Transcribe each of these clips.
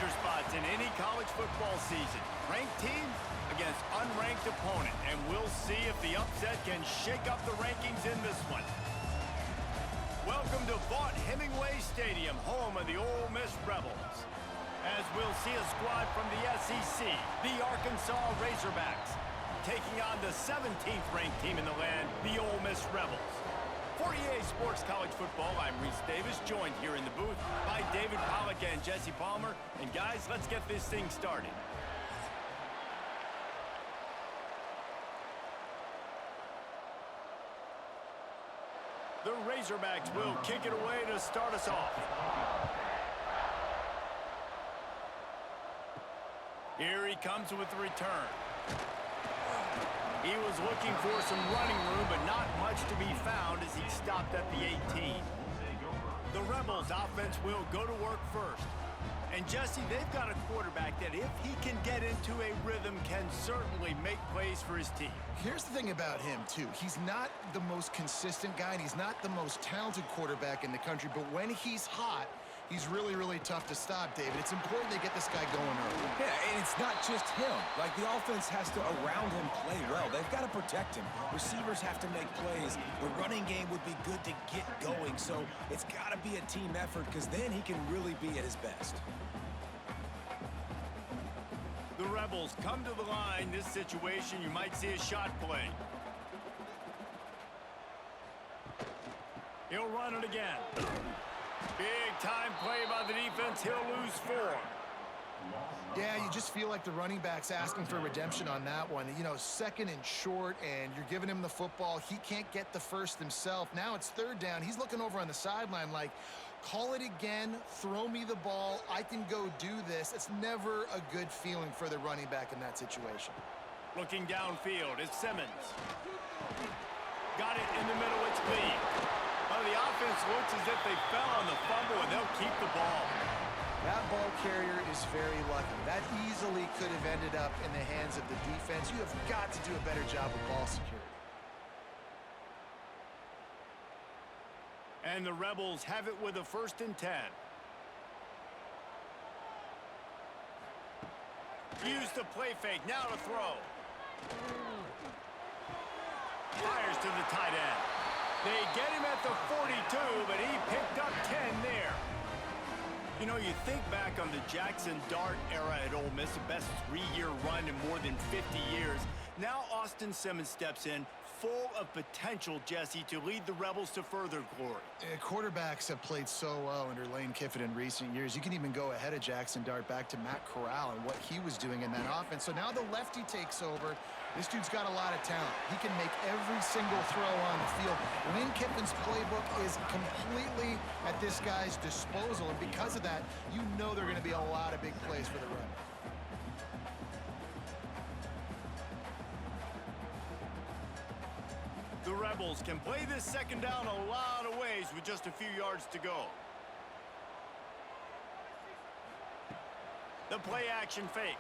danger spots in any college football season. Ranked team against unranked opponent, and we'll see if the upset can shake up the rankings in this one. Welcome to Vaught-Hemingway Stadium, home of the Ole Miss Rebels. As we'll see a squad from the SEC, the Arkansas Razorbacks, taking on the 17th ranked team in the land, the Ole Miss Rebels. For EA Sports College Football, I'm Reese Davis, joined here in the booth by David Pollack and Jesse Palmer. And guys, let's get this thing started. The Razorbacks will kick it away to start us off. Here he comes with the return. He was looking for some running room, but not much to be found as he stopped at the 18. The Rebels offense will go to work first. And Jesse, they've got a quarterback that if he can get into a rhythm, can certainly make plays for his team. Here's the thing about him, too. He's not the most consistent guy, and he's not the most talented quarterback in the country, but when he's hot, he's really, really tough to stop, David. It's important they get this guy going early. Yeah, and it's not just him. Like, the offense has to, around him, play well. They've got to protect him. Receivers have to make plays. The running game would be good to get going, so it's got to be a team effort because then he can really be at his best. The Rebels come to the line. This situation, you might see a shot play. He'll run it again. Big time play by the defense. He'll lose 4. Yeah, you just feel like the running back's asking for redemption on that one. You know, second and short, and you're giving him the football. He can't get the first himself. Now it's third down. He's looking over on the sideline like, call it again, throw me the ball, I can go do this. It's never a good feeling for the running back in that situation. Looking downfield, it's Simmons. Got it in the middle, it's Lee. Well, the offense looks as if they fell on the fumble, and they'll keep the ball. That ball carrier is very lucky. That easily could have ended up in the hands of the defense. You have got to do a better job of ball security. And the Rebels have it with a 1st and 10. Use the play fake, now to throw. Fires to the tight end. They get him at the 42, but he picked up 10 there. You know, you think back on the Jackson Dart era at Ole Miss, the best 3-year run in more than 50 years. Now Austin Simmons steps in, full of potential, Jesse, to lead the Rebels to further glory. Quarterbacks have played so well under Lane Kiffin in recent years. You can even go ahead of Jackson Dart back to Matt Corral and what he was doing in that offense. So now the lefty takes over. This dude's got a lot of talent. He can make every single throw on the field. Lane Kiffin's playbook is completely at this guy's disposal, and because of that, you know there are going to be a lot of big plays for the Rebels. The Rebels can play this second down a lot of ways with just a few yards to go. The play action fake.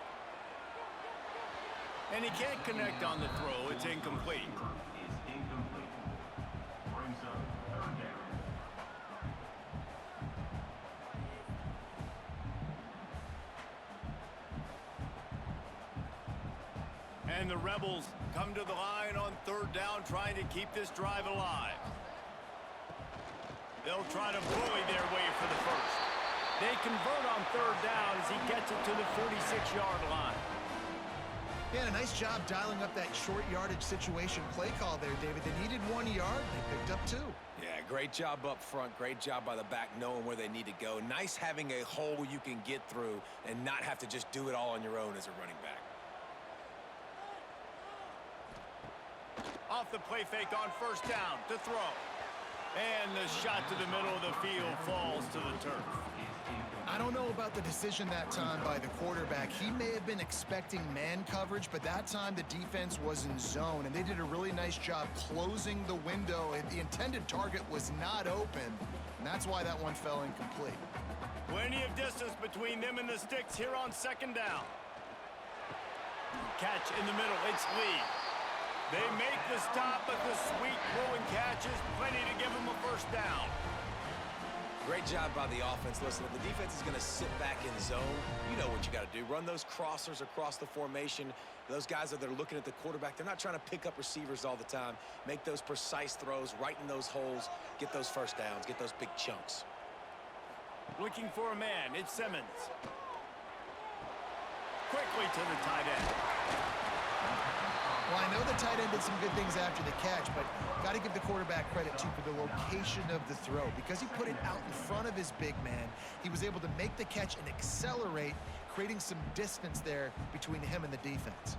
And he can't connect on the throw. It's incomplete. And the Rebels come to the line on 3rd down, trying to keep this drive alive. They'll try to bully their way for the 1st. They convert on 3rd down as he gets it to the 46-yard line. Yeah, a nice job dialing up that short yardage situation play call there, David. They needed 1 yard. They picked up 2. Yeah, great job up front. Great job by the back knowing where they need to go. Nice having a hole you can get through and not have to just do it all on your own as a running back. Off the play fake on 1st down to throw. And the shot to the middle of the field falls to the turf. I don't know about the decision that time by the quarterback. He may have been expecting man coverage, but that time the defense was in zone, and they did a really nice job closing the window. The intended target was not open, and that's why that one fell incomplete. Plenty of distance between them and the sticks here on 2nd down. Catch in the middle, it's Lee. They make the stop, but the sweet throwing catch is plenty to give them a 1st down. Great job by the offense. Listen, if the defense is going to sit back in zone, you know what you got to do. Run those crossers across the formation. Those guys that are looking at the quarterback, they're not trying to pick up receivers all the time. Make those precise throws right in those holes. Get those first downs. Get those big chunks. Looking for a man. It's Simmons. Quickly to the tight end. Well, I know the tight end did some good things after the catch, but got to give the quarterback credit, too, for the location of the throw. Because he put it out in front of his big man, he was able to make the catch and accelerate, creating some distance there between him and the defense.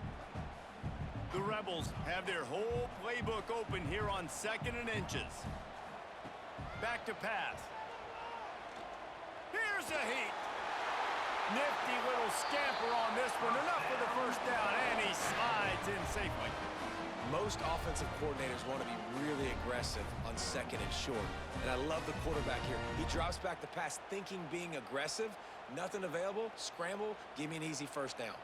The Rebels have their whole playbook open here on 2nd and inches. Back to pass. Here's a heat. Nifty little scamper on this one. Enough for the first down, and he slides in safely. Most offensive coordinators want to be really aggressive on 2nd and short. And I love the quarterback here. He drops back the pass thinking being aggressive. Nothing available. Scramble. Give me an easy first down.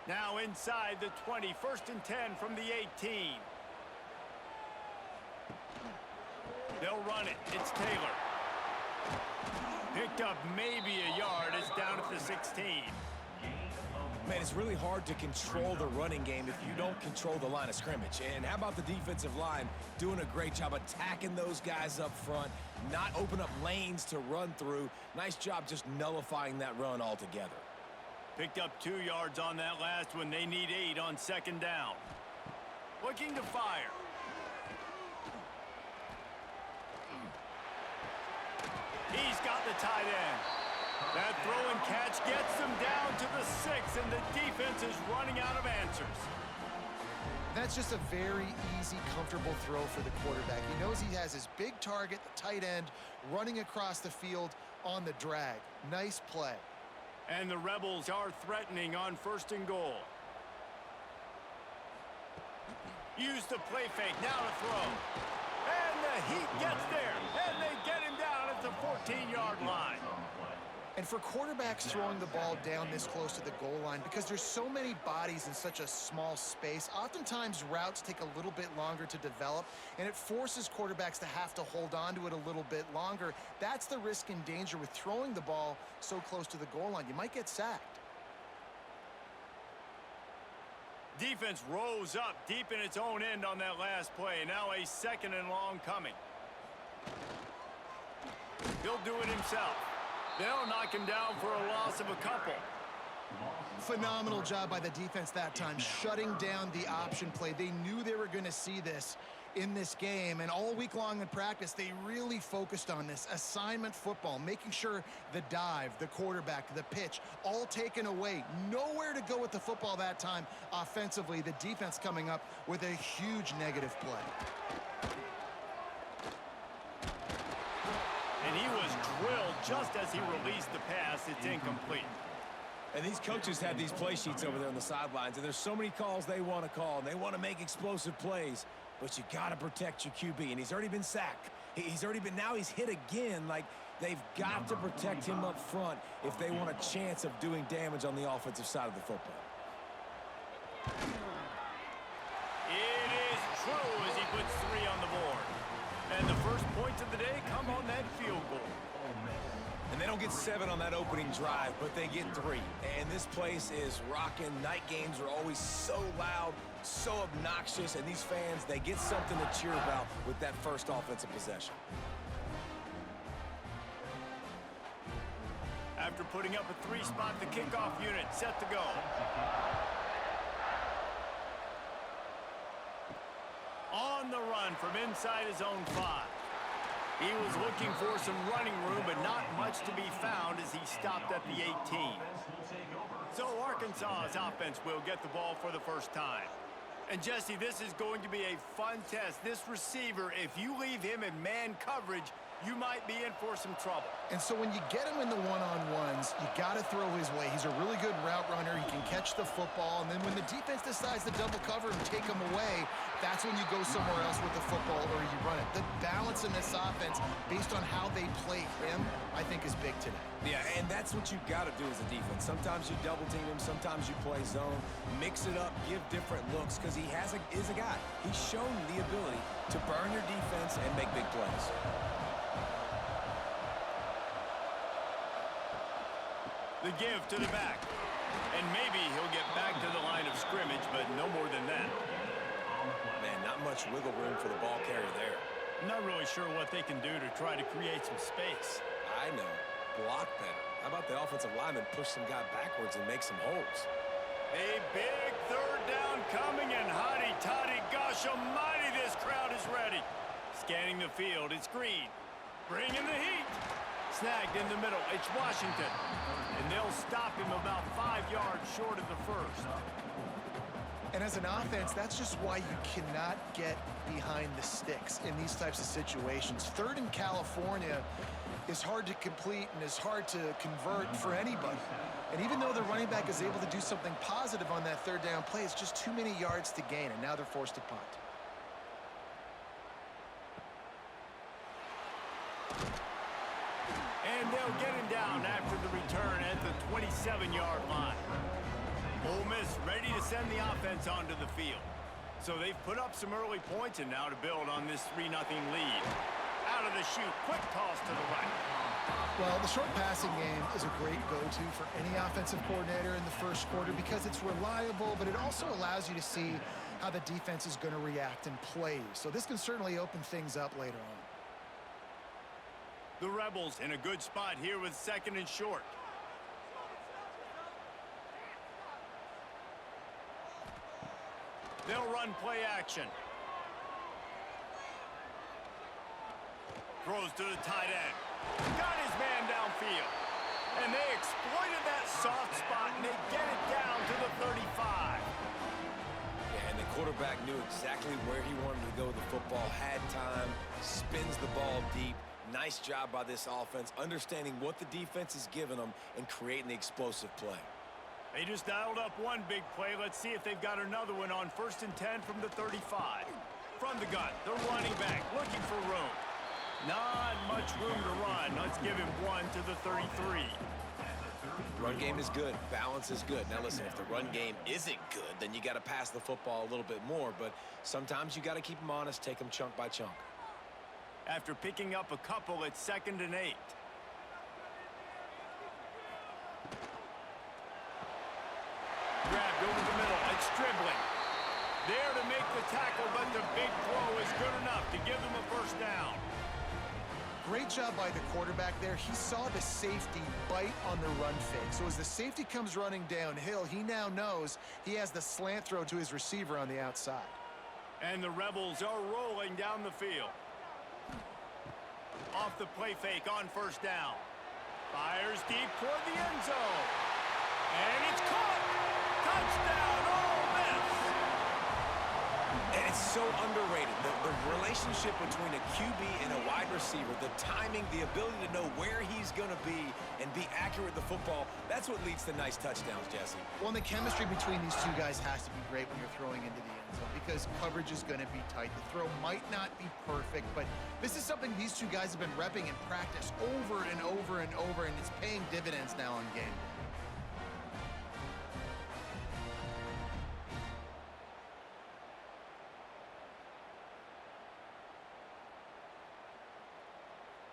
Now inside the 20. 1st and 10 from the 18. They'll run it. It's Taylor. Picked up maybe a yard. It's down at the 16. Man, it's really hard to control the running game if you don't control the line of scrimmage. And how about the defensive line doing a great job attacking those guys up front, not open up lanes to run through. Nice job just nullifying that run altogether. Picked up 2 yards on that last one. They need 8 on 2nd down. Looking to fire. He's got the tight end. That throw and catch gets them down to the 6, and the defense is running out of answers. That's just a very easy, comfortable throw for the quarterback. He knows he has his big target, the tight end, running across the field on the drag. Nice play. And the Rebels are threatening on 1st and goal. Use the play fake, now to throw. And the heat gets there, and they get him down at the 14-yard line. And for quarterbacks throwing the ball down this close to the goal line, because there's so many bodies in such a small space, oftentimes routes take a little bit longer to develop, and it forces quarterbacks to have to hold on to it a little bit longer. That's the risk and danger with throwing the ball so close to the goal line. You might get sacked. Defense rose up deep in its own end on that last play. Now a 2nd and long coming. He'll do it himself. They'll knock him down for a loss of a couple. Phenomenal job by the defense that time, shutting down the option play. They knew they were going to see this in this game, and all week long in practice, they really focused on this assignment football, making sure the dive, the quarterback, the pitch, all taken away. Nowhere to go with the football that time offensively. The defense coming up with a huge negative play. And he was drilled just as he released the pass. It's incomplete. And these coaches have these play sheets over there on the sidelines, and there's so many calls they want to call, and they want to make explosive plays, but you got to protect your QB, and he's already been sacked. Now he's hit again. Like, they've got to protect him up front if they want a chance of doing damage on the offensive side of the football. It is true as he puts 3 on the board. And the first points of the day come on that field goal. And they don't get 7 on that opening drive, but they get 3. And this place is rocking. Night games are always so loud, so obnoxious, and these fans, they get something to cheer about with that first offensive possession. After putting up a 3-spot, the kickoff unit set to go. On the run from inside his own 5. He was looking for some running room, but not much to be found as he stopped at the 18. So Arkansas's offense will get the ball for the first time. And Jesse, this is going to be a fun test. This receiver, if you leave him in man coverage, you might be in for some trouble. And so when you get him in the one-on-ones, you got to throw his way. He's a really good route runner. He can catch the football. And then when the defense decides to double cover and take him away, that's when you go somewhere else with the football or you run it. The balance in this offense, based on how they play him, I think is big today. Yeah, and that's what you've got to do as a defense. Sometimes you double team him, sometimes you play zone, mix it up, give different looks, because he is a guy. He's shown the ability to burn your defense and make big plays. The give to the back. And maybe he'll get back to the line of scrimmage, but no more than that. Man, not much wiggle room for the ball carrier there. I'm not really sure what they can do to try to create some space. I know. Block better. How about the offensive lineman push some guy backwards and make some holes? A big third down coming, and hotty-toddy, gosh almighty, this crowd is ready. Scanning the field, it's Green. Bringing the heat. Snagged in the middle, it's Washington. And they'll stop him about 5 yards short of the first. And as an offense, that's just why you cannot get behind the sticks in these types of situations. Third in California is hard to complete and is hard to convert for anybody. And even though the running back is able to do something positive on that third down play, it's just too many yards to gain, and now they're forced to punt. And they'll get him down after the return at the 27-yard line. Ole Miss ready to send the offense onto the field. So they've put up some early points, and now to build on this 3-0 lead. Out of the chute, quick toss to the right. Well, the short passing game is a great go-to for any offensive coordinator in the first quarter because it's reliable, but it also allows you to see how the defense is going to react and play. So this can certainly open things up later on. The Rebels in a good spot here with 2nd and short. They'll run play action. Throws to the tight end. Got his man downfield. And they exploited that soft spot, and they get it down to the 35. Yeah, and the quarterback knew exactly where he wanted to go with the football, had time, spins the ball deep. Nice job by this offense, understanding what the defense is giving them and creating the explosive play. They just dialed up one big play. Let's see if they've got another one on 1st and 10 from the 35. From the gun, the running back looking for room. Not much room to run. Let's give him one to the 33. Run game is good. Balance is good. Now listen, if the run game isn't good, then you got to pass the football a little bit more. But sometimes you got to keep them honest, take them chunk by chunk. After picking up a couple, it's 2nd and 8. Grabbed over the middle. It's dribbling. There to make the tackle, but the big throw is good enough to give them a first down. Great job by the quarterback there. He saw the safety bite on the run fake. So as the safety comes running downhill, he now knows he has the slant throw to his receiver on the outside. And the Rebels are rolling down the field. Off the play fake on 1st down. Fires deep toward the end zone. And it's caught. Touchdown, Ole Miss. And it's so underrated. The relationship between a QB and a wide receiver, the timing, the ability to know where he's going to be and be accurate with the football, that's what leads to nice touchdowns, Jesse. Well, and the chemistry between these two guys has to be great when you're throwing into the end zone because coverage is going to be tight. The throw might not be perfect, but this is something these two guys have been repping in practice over and over and over, and it's paying dividends now on game day.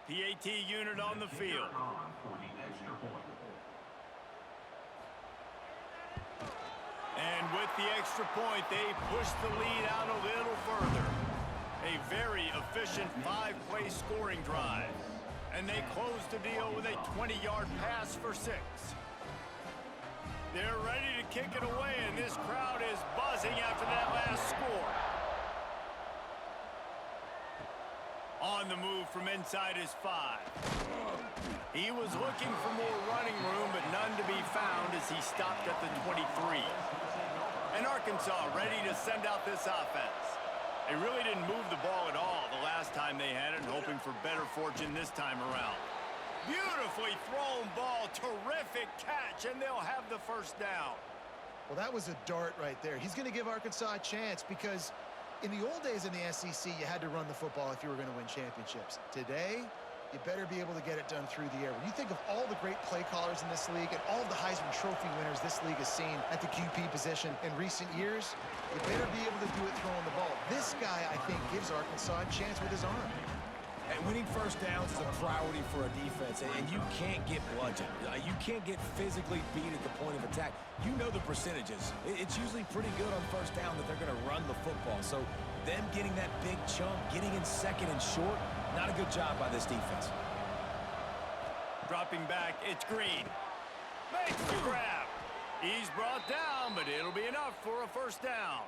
PAT unit on the field. And with the extra point, they push the lead out a little further. A very efficient 5-play scoring drive. And they close the deal with a 20-yard pass for 6. They're ready to kick it away, and this crowd is buzzing after that last score. On the move from inside his 5. He was looking for more running room, but none to be found as he stopped at the 23. And Arkansas ready to send out this offense. They really didn't move the ball at all the last time they had it, hoping for better fortune this time around. Beautifully thrown ball, terrific catch, and they'll have the first down. Well, that was a dart right there. He's going to give Arkansas a chance because in the old days in the SEC, you had to run the football if you were going to win championships. Today, you better be able to get it done through the air. When you think of all the great play callers in this league and all of the Heisman Trophy winners this league has seen at the QP position in recent years, you better be able to do it throwing the ball. This guy, I think, gives Arkansas a chance with his arm. And winning first downs is a priority for a defense, and you can't get bludgeoned. You can't get physically beat at the point of attack. You know the percentages. It's usually pretty good on first down that they're going to run the football. So them getting that big chunk, getting in second and short, not a good job by this defense. Dropping back, it's Green. Makes the grab. He's brought down, but it'll be enough for a first down.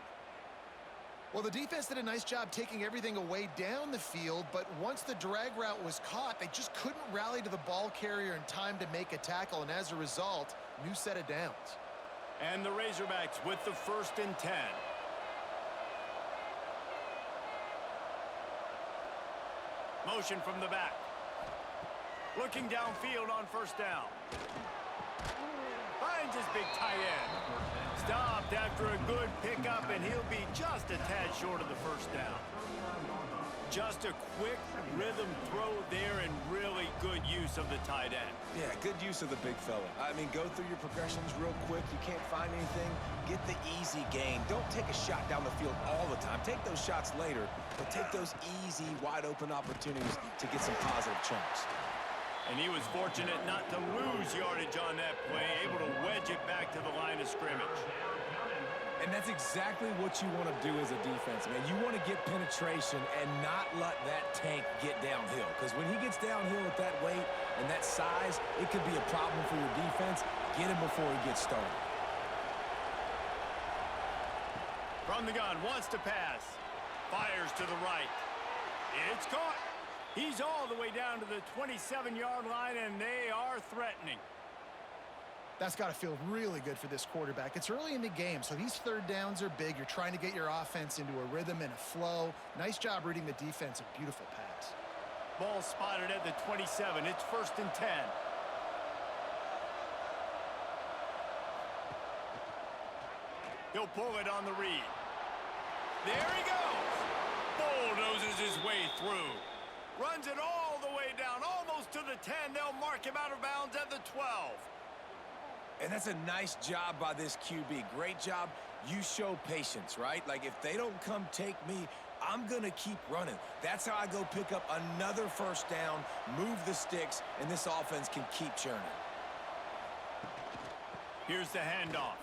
Well, the defense did a nice job taking everything away down the field, but once the drag route was caught, they just couldn't rally to the ball carrier in time to make a tackle, and as a result, new set of downs. And the Razorbacks with the 1st and 10. Motion from the back. Looking downfield on first down. Finds his big tight end. Stopped after a good pickup, and he'll be just a tad short of the first down. Just a quick rhythm throw there and really good use of the tight end. Yeah, good use of the big fella. I mean, go through your progressions real quick. You can't find anything. Get the easy gain. Don't take a shot down the field all the time. Take those shots later, but take those easy, wide-open opportunities to get some positive chunks. And he was fortunate not to lose yardage on that play, able to wedge it back to the line of scrimmage. And that's exactly what you want to do as a defense, man. You want to get penetration and not let that tank get downhill. Because when he gets downhill with that weight and that size, it could be a problem for your defense. Get him before he gets started. From the gun, wants to pass. Fires to the right. It's caught. He's all the way down to the 27-yard line, and they are threatening. That's got to feel really good for this quarterback. It's early in the game, so these third downs are big. You're trying to get your offense into a rhythm and a flow. Nice job reading the defense. A beautiful pass. Ball spotted at the 27. It's 1st and 10. He'll pull it on the read. There he goes. Bulldozes his way through. Runs it all the way down, almost to the 10. They'll mark him out of bounds at the 12. And that's a nice job by this QB. Great job. You show patience, right? Like, if they don't come take me, I'm going to keep running. That's how I go pick up another first down, move the sticks, and this offense can keep churning. Here's the handoff.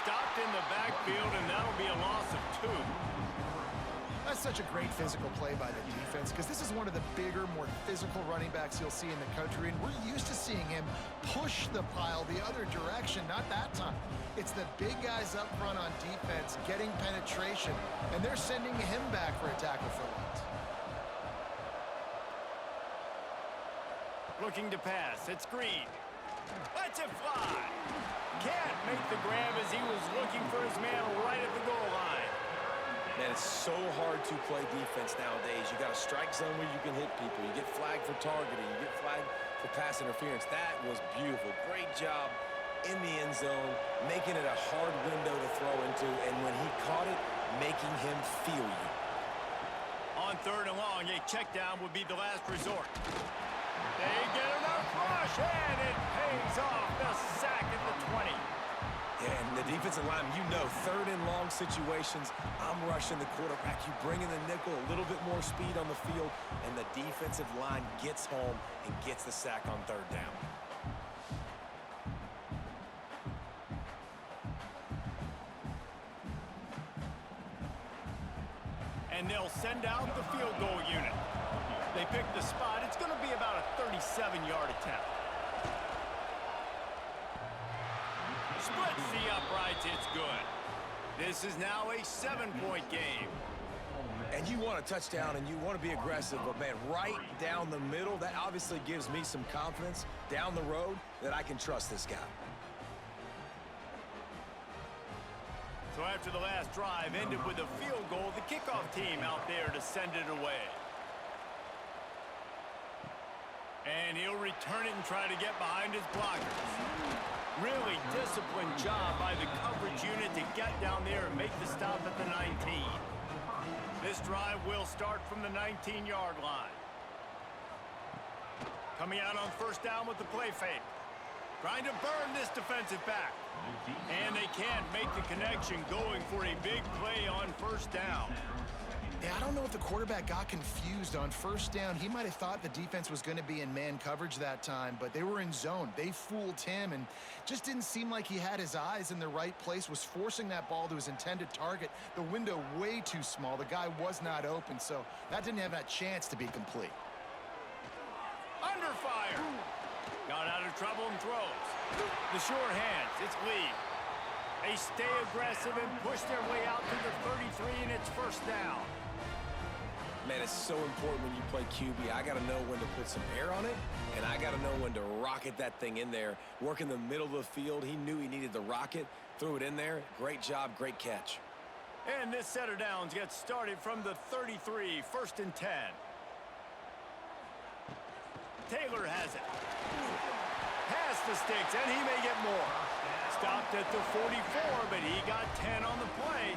Stopped in the backfield, and that'll be a loss of 2. That's such a great physical play by the defense because this is one of the bigger, more physical running backs you'll see in the country, and we're used to seeing him push the pile the other direction. Not that time. It's the big guys up front on defense getting penetration, and they're sending him back for a tackle for loss. Looking to pass. It's Green. Lets it fly. Can't make the grab as he was looking for his man right at the goal line. Man, it's so hard to play defense nowadays. You got a strike zone where you can hit people. You get flagged for targeting. You get flagged for pass interference. That was beautiful. Great job in the end zone, making it a hard window to throw into, and when he caught it, making him feel you. On 3rd and long, a check down would be the last resort. They get enough rush, and it pays off. The sack at the 20. Yeah, and the defensive line, you know, 3rd and long situations, I'm rushing the quarterback. You bring in the nickel, a little bit more speed on the field, and the defensive line gets home and gets the sack on 3rd down. And they'll send out the field goal unit. They pick the spot. It's going to be about a 37-yard attempt. Splits the uprights. It's good. This is now a 7-point game. And you want a touchdown and you want to be aggressive, but man, right down the middle, that obviously gives me some confidence down the road that I can trust this guy. So after the last drive ended with a field goal, the kickoff team out there to send it away. And he'll return it and try to get behind his blockers. Really disciplined job by the coverage unit to get down there and make the stop at the 19. This drive will start from the 19-yard line. Coming out on 1st down with the play fake. Trying to burn this defensive back. And they can't make the connection, going for a big play on 1st down. Yeah, I don't know if the quarterback got confused on first down. He might have thought the defense was going to be in man coverage that time, but they were in zone. They fooled him and just didn't seem like he had his eyes in the right place, was forcing that ball to his intended target. The window way too small. The guy was not open, so that didn't have that chance to be complete. Under fire. Got out of trouble and throws. The sure hands. It's Lee. They stay aggressive and push their way out to the 33, and it's first down. Man, it's so important when you play QB. I got to know when to put some air on it, and I got to know when to rocket that thing in there. Work in the middle of the field. He knew he needed the rocket, threw it in there. Great job, great catch. And this set of downs gets started from the 33, 1st and 10. Taylor has it. Pass the sticks, and he may get more. Stopped at the 44, but he got 10 on the play.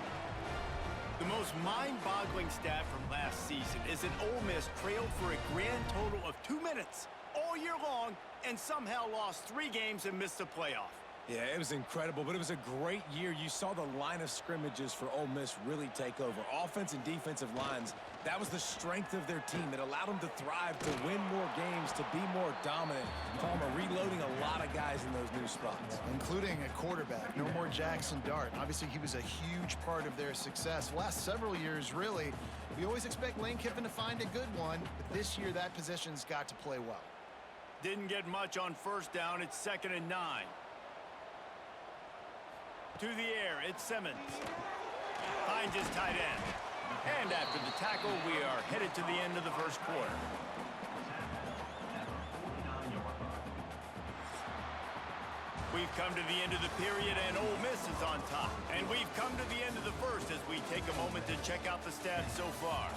The most mind-boggling stat from last season is that Ole Miss trailed for a grand total of 2 minutes all year long and somehow lost 3 games and missed the playoff. Yeah, it was incredible, but it was a great year. You saw the line of scrimmages for Ole Miss really take over. Offense and defensive lines, that was the strength of their team. It allowed them to thrive, to win more games, to be more dominant. Palmer reloading a lot of guys in those new spots. Including a quarterback. No more Jackson Dart. Obviously, he was a huge part of their success. Last several years, really, we always expect Lane Kiffin to find a good one, but this year that position's got to play well. Didn't get much on first down. It's 2nd and 9. To the air, it's Simmons. Finds his tight end. And after the tackle, we are headed to the end of the first quarter. We've come to the end of the period, and Ole Miss is on top. And we've come to the end of the first as we take a moment to check out the stats so far.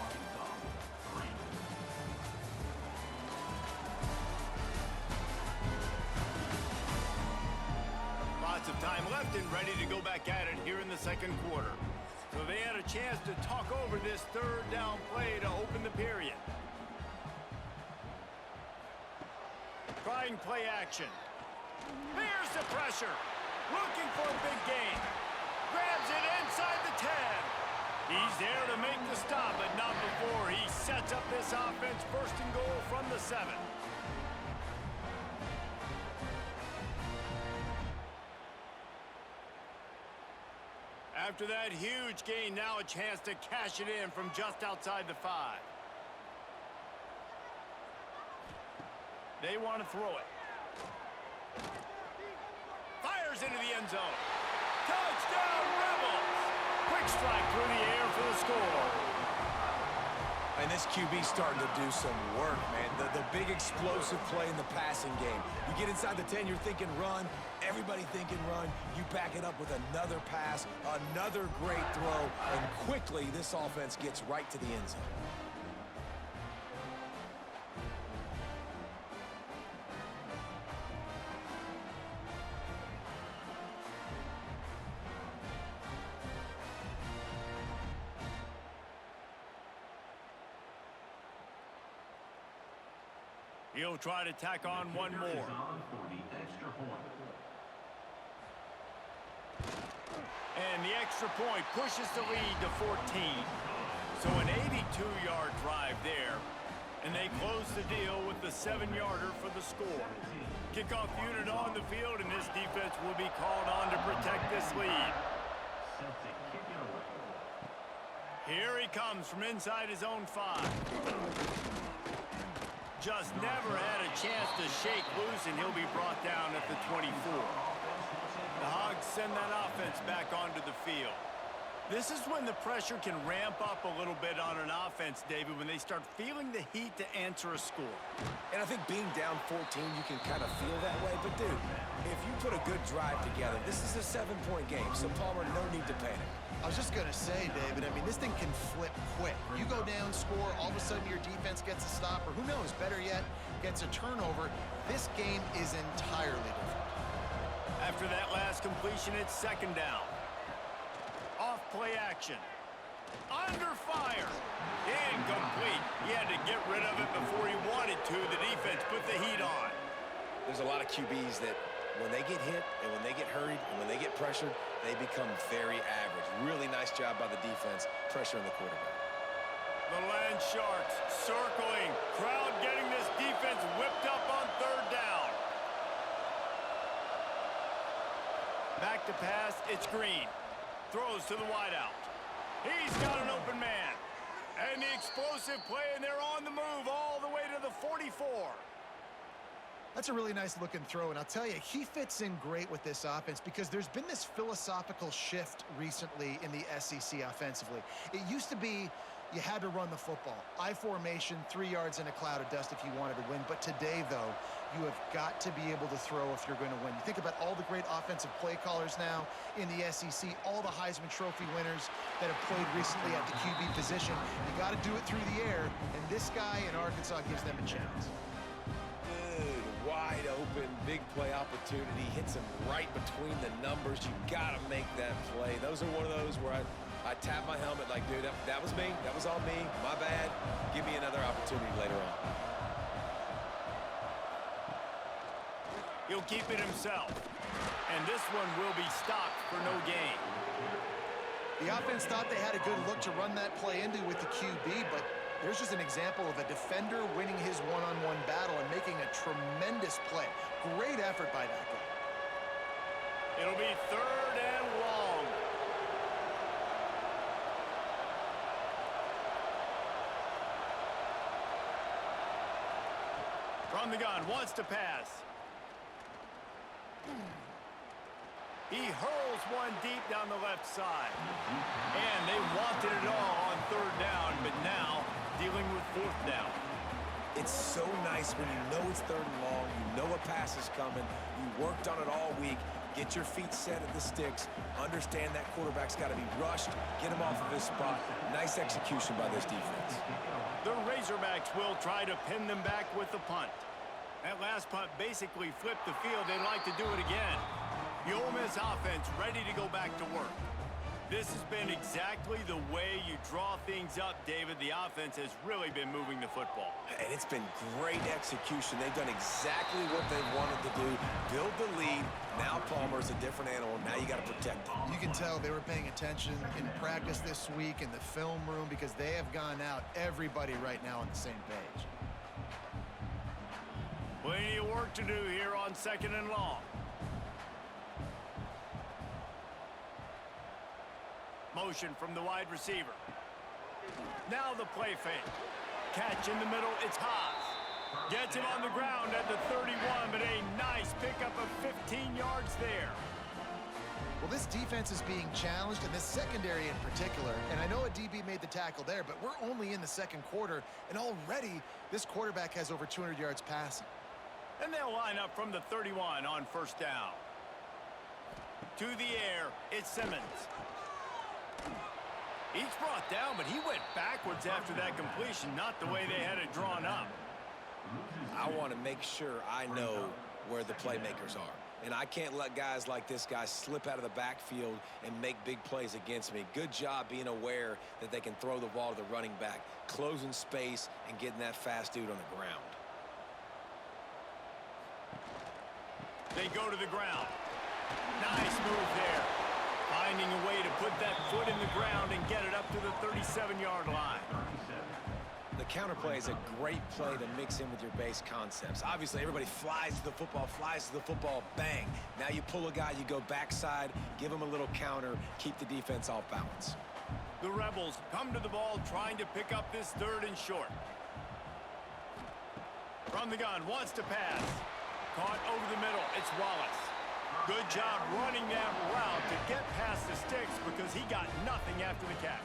Lots of time left and ready to go back at it here in the second quarter. So they had a chance to talk over this 3rd down play to open the period. Trying play action. Here's the pressure. Looking for a big gain. Grabs it inside the 10. He's there to make the stop, but not before he sets up this offense 1st and goal from the 7. After that huge gain, now a chance to cash it in from just outside the 5. They want to throw it. Fires into the end zone. Touchdown, Rebels! Quick strike through the air for the score. And this QB's starting to do some work, man. The big explosive play in the passing game. You get inside the 10, you're thinking run. Everybody thinking run. You back it up with another pass, another great throw, and quickly this offense gets right to the end zone. He'll try to tack on one more. And the extra point pushes the lead to 14. So an 82-yard drive there. And they close the deal with the 7-yarder for the score. Kickoff unit on the field, and this defense will be called on to protect this lead. Here he comes from inside his own 5. Just never had a chance to shake loose, and he'll be brought down at the 24. The Hogs send that offense back onto the field. This is when the pressure can ramp up a little bit on an offense, David, when they start feeling the heat to answer a score. And I think being down 14, you can kind of feel that way. But, dude, if you put a good drive together, this is a 7-point game, so Palmer, no need to panic. I was just going to say, David, I mean, this thing can flip quick. You go down, score, all of a sudden your defense gets a stop, or who knows, better yet, gets a turnover. This game is entirely different. After that last completion, it's 2nd down. Off play action. Under fire. Incomplete. He had to get rid of it before he wanted to. The defense put the heat on. There's a lot of QBs that when they get hit and when they get hurried and when they get pressured, they become very average. Really nice job by the defense pressuring the quarterback. The Land Sharks circling. Crowd getting this defense whipped up on third down. Back to pass, it's Green. Throws to the wideout. He's got an open man. And the explosive play, and they're on the move all the way to the 44. That's a really nice looking throw, and I'll tell you, he fits in great with this offense because there's been this philosophical shift recently in the SEC offensively. It used to be you had to run the football. I formation, 3 yards in a cloud of dust if you wanted to win. But today, though, you have got to be able to throw if you're going to win. You think about all the great offensive play callers now in the SEC, all the Heisman Trophy winners that have played recently at the QB position. You got to do it through the air, and this guy in Arkansas gives them a chance. Good, wide open, big play opportunity. Hits him right between the numbers. You got to make that play. Those are one of those where I tap my helmet like, dude, that was me. That was all me. My bad. Give me another opportunity later on. He'll keep it himself. And this one will be stopped for no gain. The offense thought they had a good look to run that play into with the QB, but there's just an example of a defender winning his one-on-one battle and making a tremendous play. Great effort by that guy. It'll be third and long. From the gun, wants to pass. He hurls one deep down the left side. And they wanted it all on third down, but now dealing with fourth down. It's so nice when you know it's third and long, you know a pass is coming, you worked on it all week, get your feet set at the sticks, understand that quarterback's got to be rushed, get him off of his spot. Nice execution by this defense. The Razorbacks will try to pin them back with the punt. That last punt basically flipped the field. They'd like to do it again. The Ole Miss offense ready to go back to work. This has been exactly the way you draw things up, David. The offense has really been moving the football. And it's been great execution. They've done exactly what they wanted to do. Build the lead. Now Palmer's a different animal. Now you got to protect him. You can tell they were paying attention in practice this week in the film room because they have gone out, everybody right now on the same page. Plenty of work to do here on second and long. Motion from the wide receiver. Now the play fake. Catch in the middle, it's Haas. Gets him on the ground at the 31, but a nice pickup of 15 yards there. Well, this defense is being challenged, and this secondary in particular. And I know a DB made the tackle there, but we're only in the second quarter, and already this quarterback has over 200 yards passing. And they'll line up from the 31 on first down. To the air, it's Simmons. He's brought down, but he went backwards after that completion, not the way they had it drawn up. I want to make sure I know where the playmakers are. And I can't let guys like this guy slip out of the backfield and make big plays against me. Good job being aware that they can throw the ball to the running back, closing space and getting that fast dude on the ground. They go to the ground. Nice move there. Finding a way to put that foot in the ground and get it up to the 37-yard line. The counter play is a great play to mix in with your base concepts. Obviously, everybody flies to the football, bang. Now you pull a guy, you go backside, give him a little counter, keep the defense off balance. The Rebels come to the ball trying to pick up this third and short. From the gun, wants to pass. Caught over the middle, it's Wallace. Good job running that route to get past the sticks because he got nothing after the catch.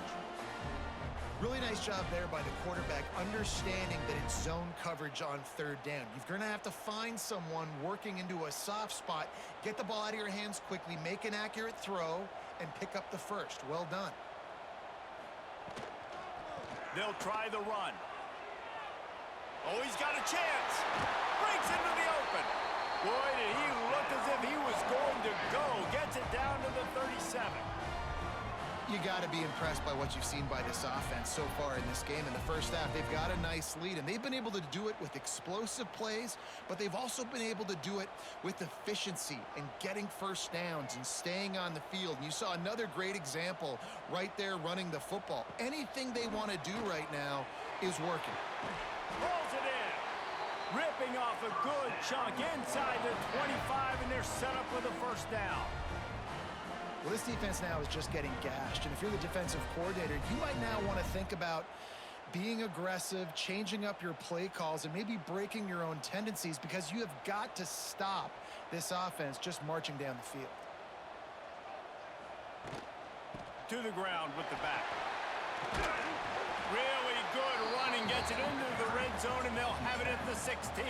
Really nice job there by the quarterback, understanding that it's zone coverage on third down. You're going to have to find someone working into a soft spot, get the ball out of your hands quickly, make an accurate throw, and pick up the first. Well done. They'll try the run. Oh, he's got a chance. Breaks into the open. Boy, did he look as if he was going to go. Gets it down to the 37. You got to be impressed by what you've seen by this offense so far in this game. In the first half, they've got a nice lead, and they've been able to do it with explosive plays, but they've also been able to do it with efficiency and getting first downs and staying on the field. And you saw another great example right there running the football. Anything they want to do right now is working. Rolls it in. Ripping off a good chunk inside the 25, and they're set up with a first down. Well, this defense now is just getting gashed, and if you're the defensive coordinator, you might now want to think about being aggressive, changing up your play calls, and maybe breaking your own tendencies, because you have got to stop this offense just marching down the field. To the ground with the back. Really good running, gets it into the red zone, and they'll have it at the 16.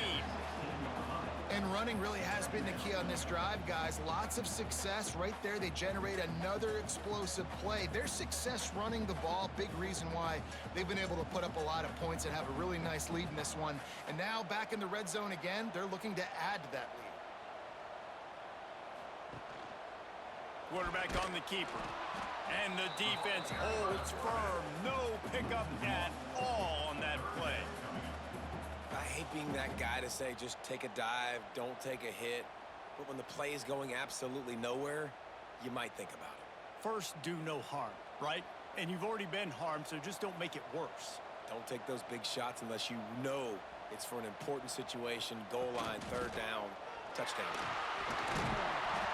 And running really has been the key on this drive, guys. Lots of success right there. They generate another explosive play. Their success running the ball, big reason why they've been able to put up a lot of points and have a really nice lead in this one. And now back in the red zone again, they're looking to add to that lead. Quarterback on the keeper. And the defense holds firm. No pickup at all on that play. I hate being that guy to say just take a dive, don't take a hit. But when the play is going absolutely nowhere, you might think about it. First, do no harm, right? And you've already been harmed, so just don't make it worse. Don't take those big shots unless you know it's for an important situation, goal line, third down, touchdown.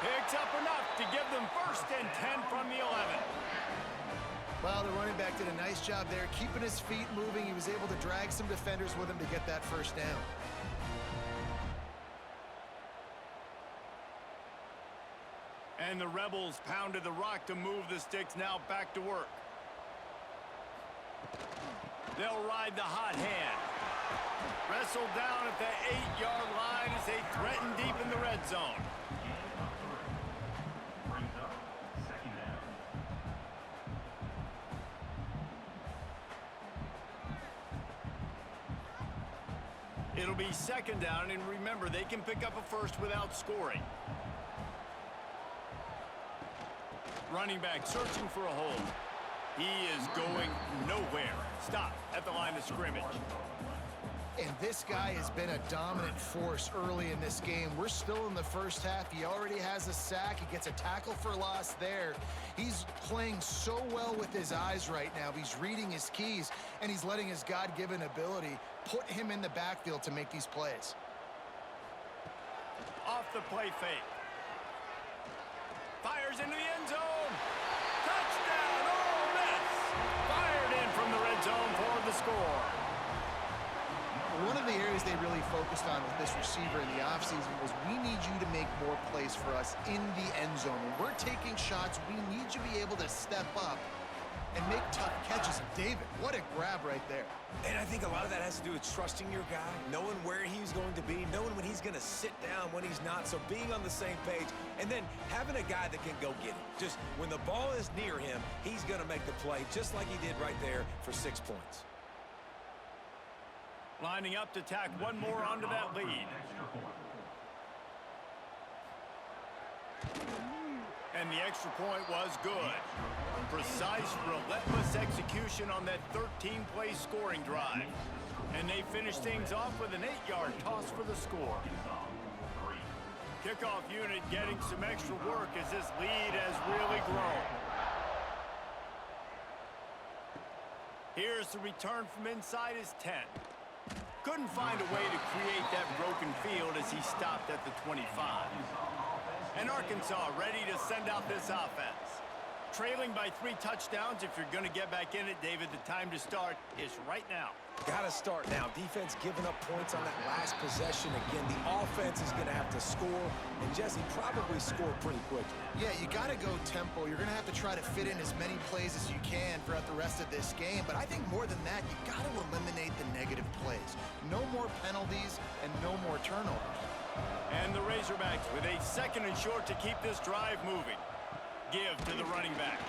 Picks up enough to give them first and 10 from the 11. Well, the running back did a nice job there, keeping his feet moving. He was able to drag some defenders with him to get that first down. And the Rebels pounded the rock to move the sticks, now back to work. They'll ride the hot hand. Wrestled down at the 8-yard line as they threaten deep in the red zone. It'll be second down, and remember, they can pick up a first without scoring. Running back searching for a hole. He is going nowhere. Stop at the line of scrimmage. And this guy has been a dominant force early in this game. We're still in the first half. He already has a sack. He gets a tackle for loss there. He's playing so well with his eyes right now. He's reading his keys, and he's letting his God-given ability put him in the backfield to make these plays. Off the play fake. Fires into the end zone. Touchdown, Ole Miss. Fired in from the red zone for the score. One of the areas they really focused on with this receiver in the offseason was, we need you to make more plays for us in the end zone. When we're taking shots, we need you to be able to step up and make tough catches. And David, what a grab right there. And I think a lot of that has to do with trusting your guy, knowing where he's going to be, knowing when he's going to sit down, when he's not. So being on the same page, and then having a guy that can go get it. Just when the ball is near him, he's going to make the play, just like he did right there for 6 points. Lining up to tack one more onto that lead. And the extra point was good. Precise, relentless execution on that 13-play scoring drive. And they finish things off with an 8-yard toss for the score. Kickoff unit getting some extra work as this lead has really grown. Here's the return from inside his 10. Couldn't find a way to create that broken field as he stopped at the 25. And Arkansas ready to send out this offense. Trailing by 3 touchdowns. If you're going to get back in it, David, the time to start is right now. Got to start now. Defense giving up points on that last possession. Again, the offense is going to have to score. And Jesse, probably score pretty quickly. Yeah, you got to go tempo. You're going to have to try to fit in as many plays as you can throughout the rest of this game. But I think more than that, you got to eliminate the negative plays. No more penalties and no more turnovers. And the Razorbacks with a second and short to keep this drive moving. Give to the running back.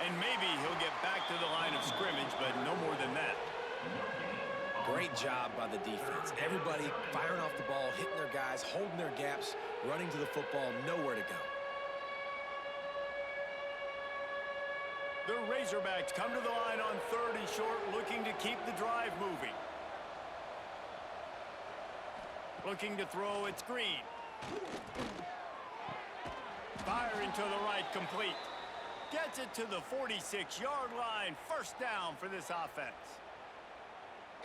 And maybe he'll get back to the line of scrimmage, but no more than that. Great job by the defense. Everybody firing off the ball, hitting their guys, holding their gaps, running to the football, nowhere to go. The Razorbacks come to the line on 3rd and short, looking to keep the drive moving. Looking to throw, it's Green. Firing to the right, complete. Gets it to the 46-yard line. First down for this offense.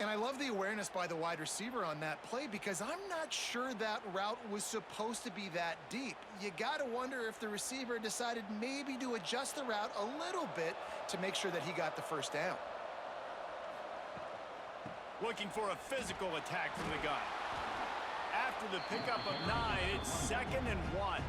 And I love the awareness by the wide receiver on that play because I'm not sure that route was supposed to be that deep. You got to wonder if the receiver decided maybe to adjust the route a little bit to make sure that he got the first down. Looking for a physical attack from the gun. After the pickup of 9, it's 2nd and 1.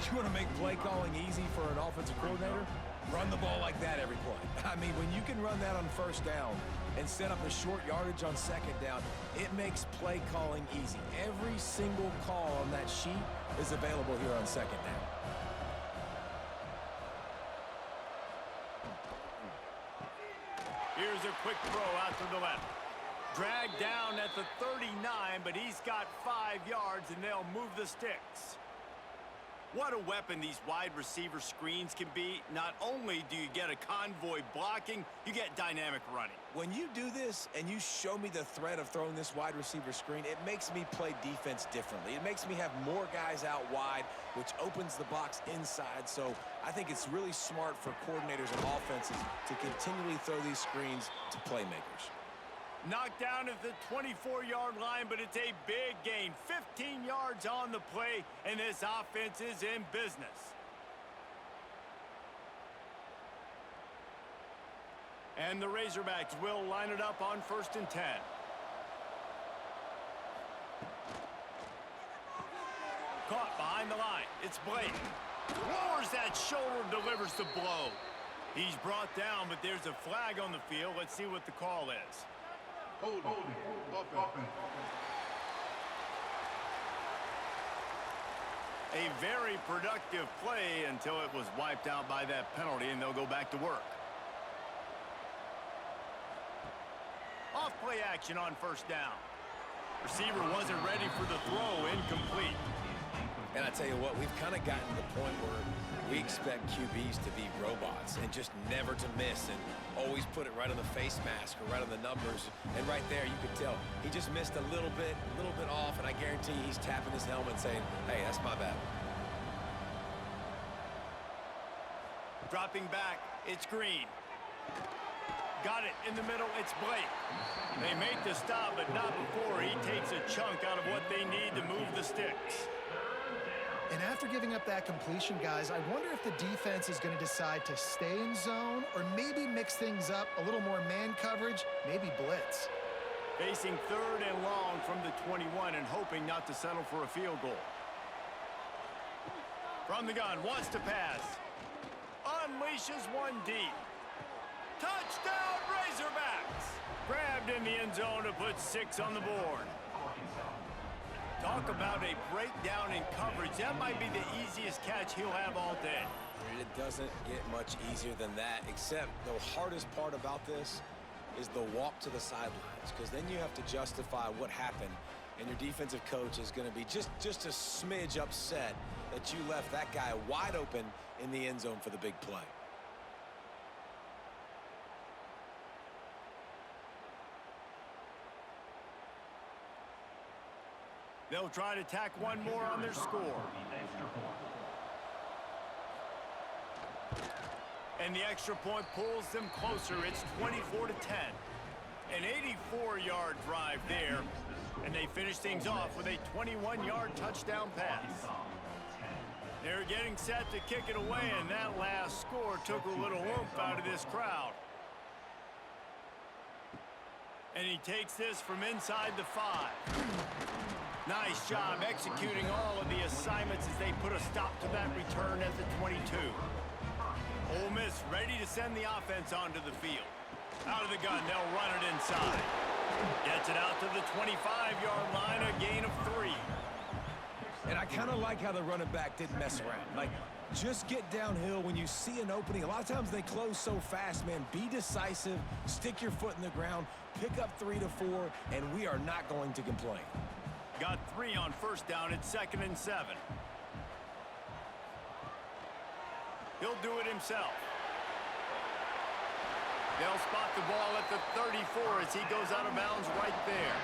You want to make play calling easy for an offensive coordinator? Run the ball like that every play. I mean, when you can run that on 1st down and set up a short yardage on 2nd down, it makes play calling easy. Every single call on that sheet is available here on 2nd down. Here's a quick throw out to the left. Dragged down at the 39, but he's got 5 yards, and they'll move the sticks. What a weapon these wide receiver screens can be. Not only do you get a convoy blocking, you get dynamic running. When you do this and you show me the threat of throwing this wide receiver screen, it makes me play defense differently. It makes me have more guys out wide, which opens the box inside. So I think it's really smart for coordinators and offenses to continually throw these screens to playmakers. Knocked down at the 24-yard line, but it's a big gain. 15 yards on the play, and this offense is in business. And the Razorbacks will line it up on 1st and 10. Caught behind the line. It's Blake. Lowers that shoulder, delivers the blow. He's brought down, but there's a flag on the field. Let's see what the call is. A very productive play until it was wiped out by that penalty, and they'll go back to work. Off play action on 1st down. Receiver wasn't ready for the throw, incomplete. And I tell you what, we've kind of gotten to the point where we expect QBs to be robots and just never to miss and always put it right on the face mask or right on the numbers. And right there, you could tell he just missed a little bit off, and I guarantee he's tapping his helmet saying, hey, that's my bad. Dropping back, it's Green. Got it in the middle, it's Blake. They make the stop, but not before he takes a chunk out of what they need to move the sticks. And after giving up that completion, guys, I wonder if the defense is going to decide to stay in zone or maybe mix things up, a little more man coverage, maybe blitz. Facing 3rd and long from the 21 and hoping not to settle for a field goal. From the gun, wants to pass. Unleashes one deep. Touchdown, Razorbacks! Grabbed in the end zone to put 6 on the board. Talk about a breakdown in coverage. That might be the easiest catch he'll have all day. It doesn't get much easier than that, except the hardest part about this is the walk to the sidelines, because then you have to justify what happened, and your defensive coach is going to be just a smidge upset that you left that guy wide open in the end zone for the big play. They'll try to tack one more on their score. And the extra point pulls them closer. It's 24-10. An 84-yard drive there. And they finish things off with a 21-yard touchdown pass. They're getting set to kick it away, and that last score took a little oomph out of this crowd. And he takes this from inside the 5. Nice job executing all of the assignments as they put a stop to that return at the 22. Ole Miss ready to send the offense onto the field. Out of the gun, they'll run it inside. Gets it out to the 25-yard line, a gain of 3. And I kind of like how the running back didn't mess around. Like, just get downhill when you see an opening. A lot of times they close so fast, man. Be decisive, stick your foot in the ground, pick up 3 to 4, and we are not going to complain. Got 3 on 1st down. It's 2nd and 7. He'll do it himself. They'll spot the ball at the 34 as he goes out of bounds right there.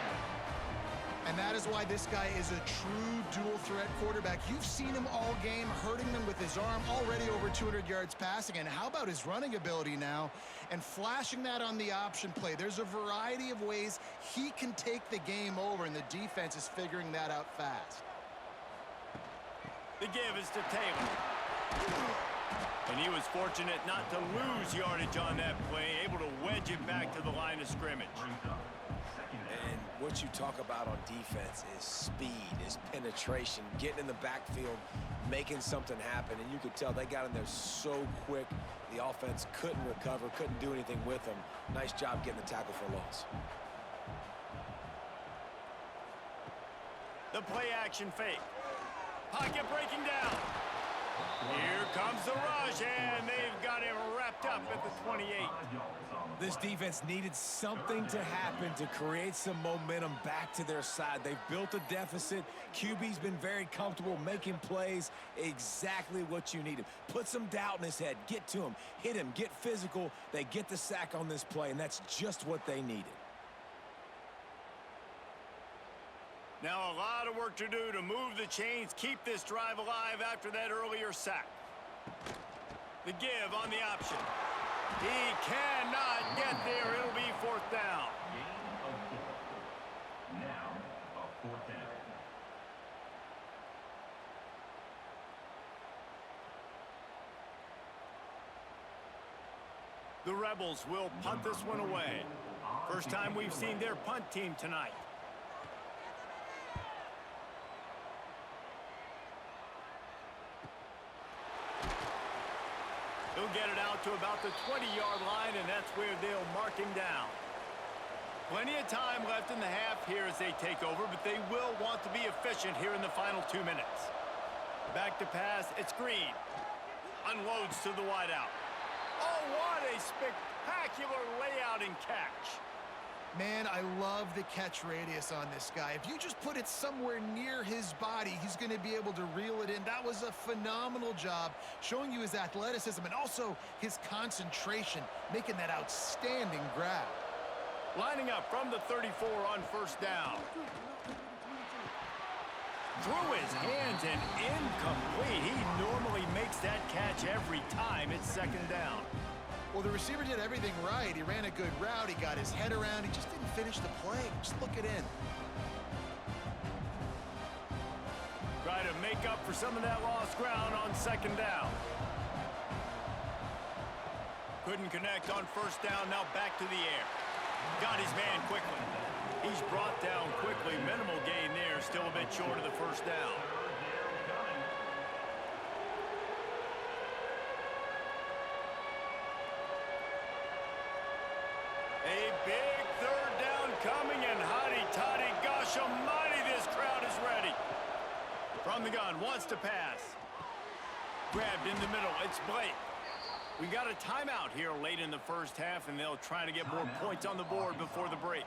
And that is why this guy is a true dual-threat quarterback. You've seen him all game, hurting them with his arm, already over 200 yards passing. And how about his running ability now? And flashing that on the option play. There's a variety of ways he can take the game over, and the defense is figuring that out fast. The give is to Taylor. And he was fortunate not to lose yardage on that play, able to wedge it back to the line of scrimmage. And what you talk about on defense is speed, is penetration, getting in the backfield, making something happen. And you could tell they got in there so quick, the offense couldn't recover, couldn't do anything with them. Nice job getting the tackle for loss. The play action fake. Pocket breaking down. Here comes the rush, and they've got him wrapped up at the 28. This defense needed something to happen to create some momentum back to their side. They've built a deficit. QB's been very comfortable making plays, exactly what you needed. Put some doubt in his head. Get to him. Hit him. Get physical. They get the sack on this play, and that's just what they needed. Now a lot of work to do to move the chains, keep this drive alive after that earlier sack. The give on the option. He cannot get there. It'll be fourth down. Now a fourth down. The Rebels will punt this one away. First time we've seen their punt team tonight. He'll get it out to about the 20-yard line, and that's where they'll mark him down. Plenty of time left in the half here as they take over, but they will want to be efficient here in the final 2 minutes. Back to pass, it's Green. Unloads to the wideout. Oh, what a spectacular layout and catch. Man, I love the catch radius on this guy. If you just put it somewhere near his body, he's going to be able to reel it in. That was a phenomenal job, showing you his athleticism and also his concentration, making that outstanding grab. Lining up from the 34 on first down. Through his hands and incomplete. He normally makes that catch every time. It's second down. Well, the receiver did everything right. He ran a good route. He got his head around. He just didn't finish the play. Just look it in. Try to make up for some of that lost ground on second down. Couldn't connect on first down. Now back to the air. Got his man quickly. He's brought down quickly. Minimal gain there. Still a bit short of the first down. A big third down coming, and hotty-toddy, gosh almighty, this crowd is ready. From the gun, wants to pass. Grabbed in the middle, it's Blake. We got a timeout here late in the first half, and they'll try to get more points on the board before the break.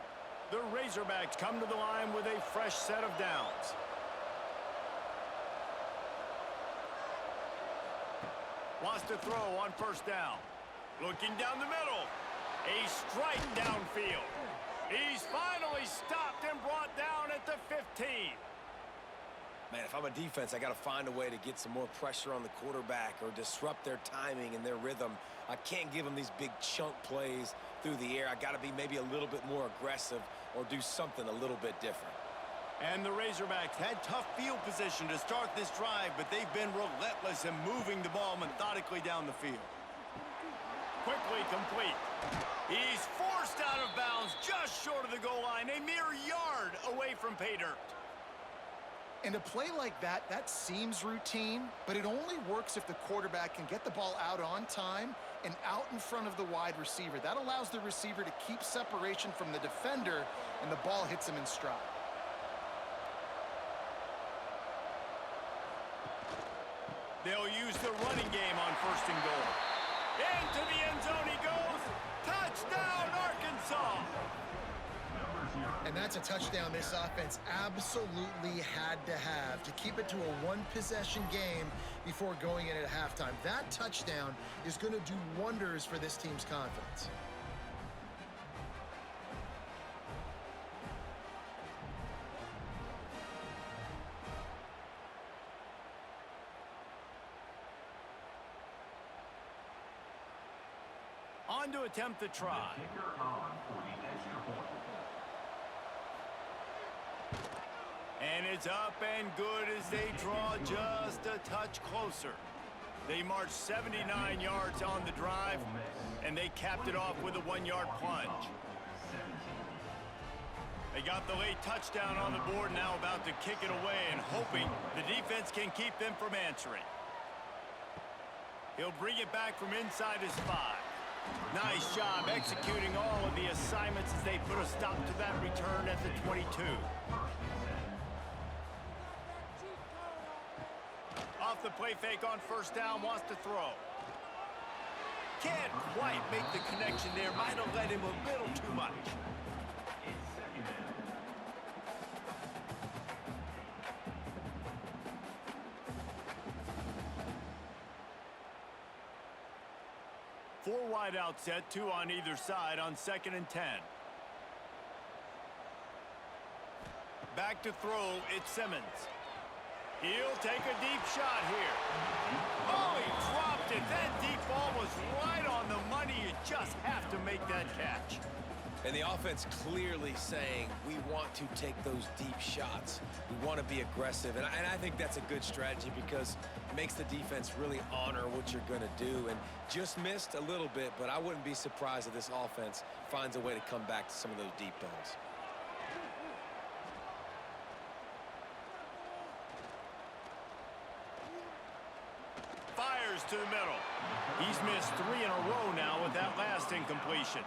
The Razorbacks come to the line with a fresh set of downs. Wants to throw on first down. Looking down the middle. A strike downfield. He's finally stopped and brought down at the 15. Man, if I'm a defense, I got to find a way to get some more pressure on the quarterback or disrupt their timing and their rhythm. I can't give them these big chunk plays through the air. I got to be maybe a little bit more aggressive or do something a little bit different. And the Razorbacks had tough field position to start this drive, but they've been relentless in moving the ball methodically down the field. Quickly complete. He's forced out of bounds just short of the goal line, a mere yard away from pay dirt. And a play like that, that seems routine, but it only works if the quarterback can get the ball out on time and out in front of the wide receiver. That allows the receiver to keep separation from the defender, and the ball hits him in stride. They'll use the running game on first and goal. Into the end zone he goes. Touchdown, Arkansas! And that's a touchdown this offense absolutely had to have to keep it to a one-possession game before going in at halftime. That touchdown is going to do wonders for this team's confidence. On to attempt the try. Kicker on for the extra point. And it's up and good as they draw just a touch closer. They marched 79 yards on the drive, and they capped it off with a 1-yard plunge. They got the late touchdown on the board, now about to kick it away and hoping the defense can keep them from answering. He'll bring it back from inside his 5. Nice job executing all of the assignments as they put a stop to that return at the 22. Off the play fake on first down, wants to throw. Can't quite make the connection there. Might have led him a little too much. Four wide out set, 2 on either side on 2nd and 10. Back to throw, it's Simmons. He'll take a deep shot here. Oh, he dropped it. That deep ball was right on the money. You just have to make that catch. And the offense clearly saying, we want to take those deep shots. We want to be aggressive. And I think that's a good strategy because it makes the defense really honor what you're going to do. And just missed a little bit, but I wouldn't be surprised if this offense finds a way to come back to some of those deep balls. Fires to the middle. He's missed 3 in a row now with that last incompletion.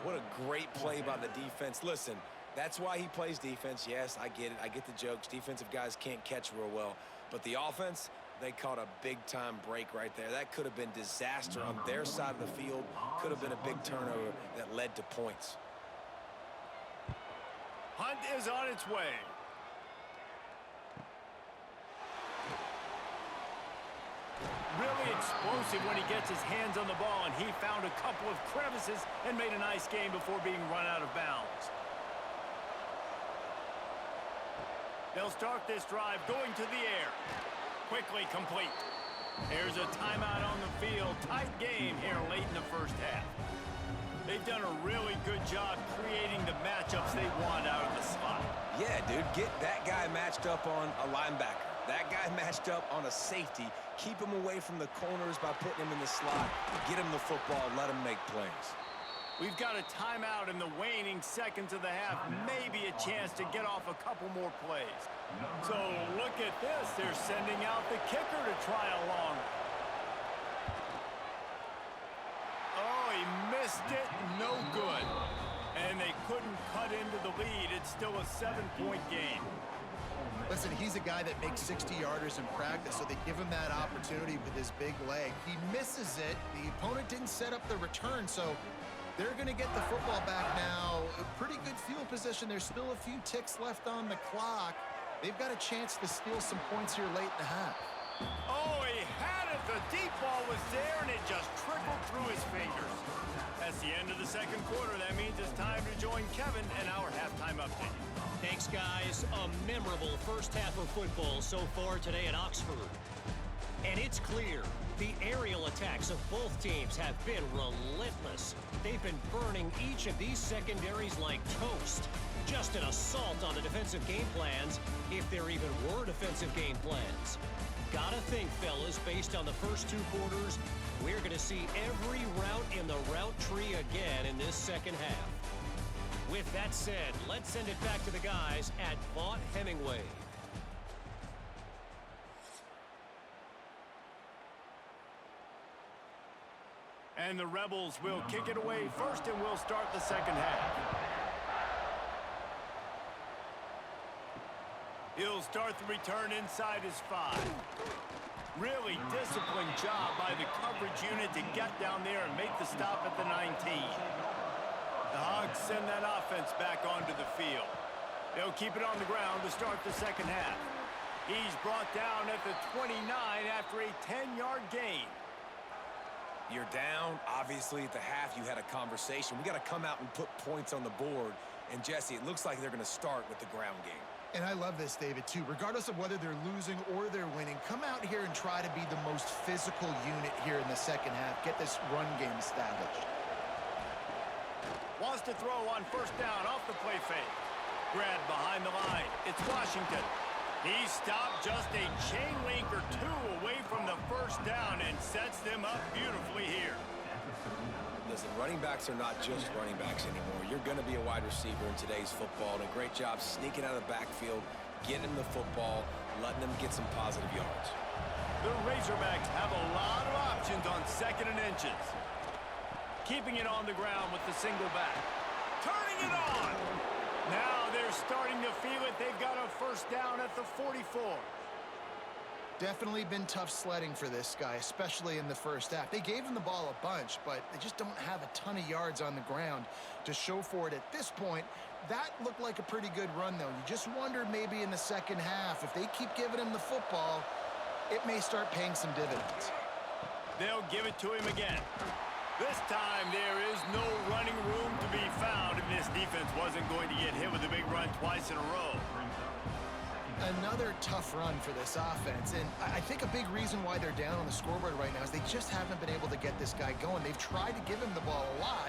What a great play by the defense. Listen, that's why he plays defense. Yes, I get it. I get the jokes. Defensive guys can't catch real well. But the offense, they caught a big-time break right there. That could have been disaster on their side of the field. Could have been a big turnover that led to points. Hunt is on its way. Really explosive when he gets his hands on the ball, and he found a couple of crevices and made a nice game before being run out of bounds. They'll start this drive going to the air. Quickly complete. There's a timeout on the field. Tight game here late in the first half. They've done a really good job creating the matchups they want out of the slot. Yeah, dude, get that guy matched up on a linebacker. That guy matched up on a safety. Keep him away from the corners by putting him in the slot. Get him the football, let him make plays. We've got a timeout in the waning seconds of the half. Maybe a chance to get off a couple more plays. So look at this. They're sending out the kicker to try a long. Oh, he missed it. No good. And they couldn't cut into the lead. It's still a 7-point game. Listen, he's a guy that makes 60-yarders in practice, so they give him that opportunity with his big leg. He misses it. The opponent didn't set up the return, so they're going to get the football back now. A pretty good field position. There's still a few ticks left on the clock. They've got a chance to steal some points here late in the half. Oh, he had it. The deep ball was there, and it just trickled through his fingers. That's the end of the second quarter. That means it's time to join Kevin and our halftime update. Thanks, guys. A memorable first half of football so far today at Oxford. And it's clear the aerial attacks of both teams have been relentless. They've been burning each of these secondaries like toast. Just an assault on the defensive game plans, if there even were defensive game plans. Gotta think, fellas, based on the first 2 quarters, we're going to see every route in the route tree again in this second half. With that said, let's send it back to the guys at Vaught Hemingway. And the Rebels will kick it away first, and we'll start the second half. He'll start the return inside his 5. Really disciplined job by the coverage unit to get down there and make the stop at the 19. The Hogs send that offense back onto the field. They'll keep it on the ground to start the second half. He's brought down at the 29 after a 10-yard gain. You're down. Obviously, at the half, you had a conversation. We got to come out and put points on the board. And, Jesse, it looks like they're going to start with the ground game. And I love this, David, too. Regardless of whether they're losing or they're winning, come out here and try to be the most physical unit here in the second half. Get this run game established. Wants to throw on first down off the play fake. Grabbed behind the line. It's Washington. He stopped just a chain link or two away from the first down and sets them up beautifully here. Listen, running backs are not just running backs anymore. You're going to be a wide receiver in today's football, and a great job sneaking out of the backfield, getting them the football, letting them get some positive yards. The Razorbacks have a lot of options on 2nd and inches. Keeping it on the ground with the single back. Turning it on! Now they're starting to feel it. They've got a first down at the 44. Definitely been tough sledding for this guy, especially in the first half. They gave him the ball a bunch, but they just don't have a ton of yards on the ground to show for it at this point. That looked like a pretty good run, though. You just wonder maybe in the second half, if they keep giving him the football, it may start paying some dividends. They'll give it to him again. This time, there is no running room to be found, and this defense wasn't going to get hit with a big run twice in a row. Another tough run for this offense, and I think a big reason why they're down on the scoreboard right now is they just haven't been able to get this guy going. They've tried to give him the ball a lot.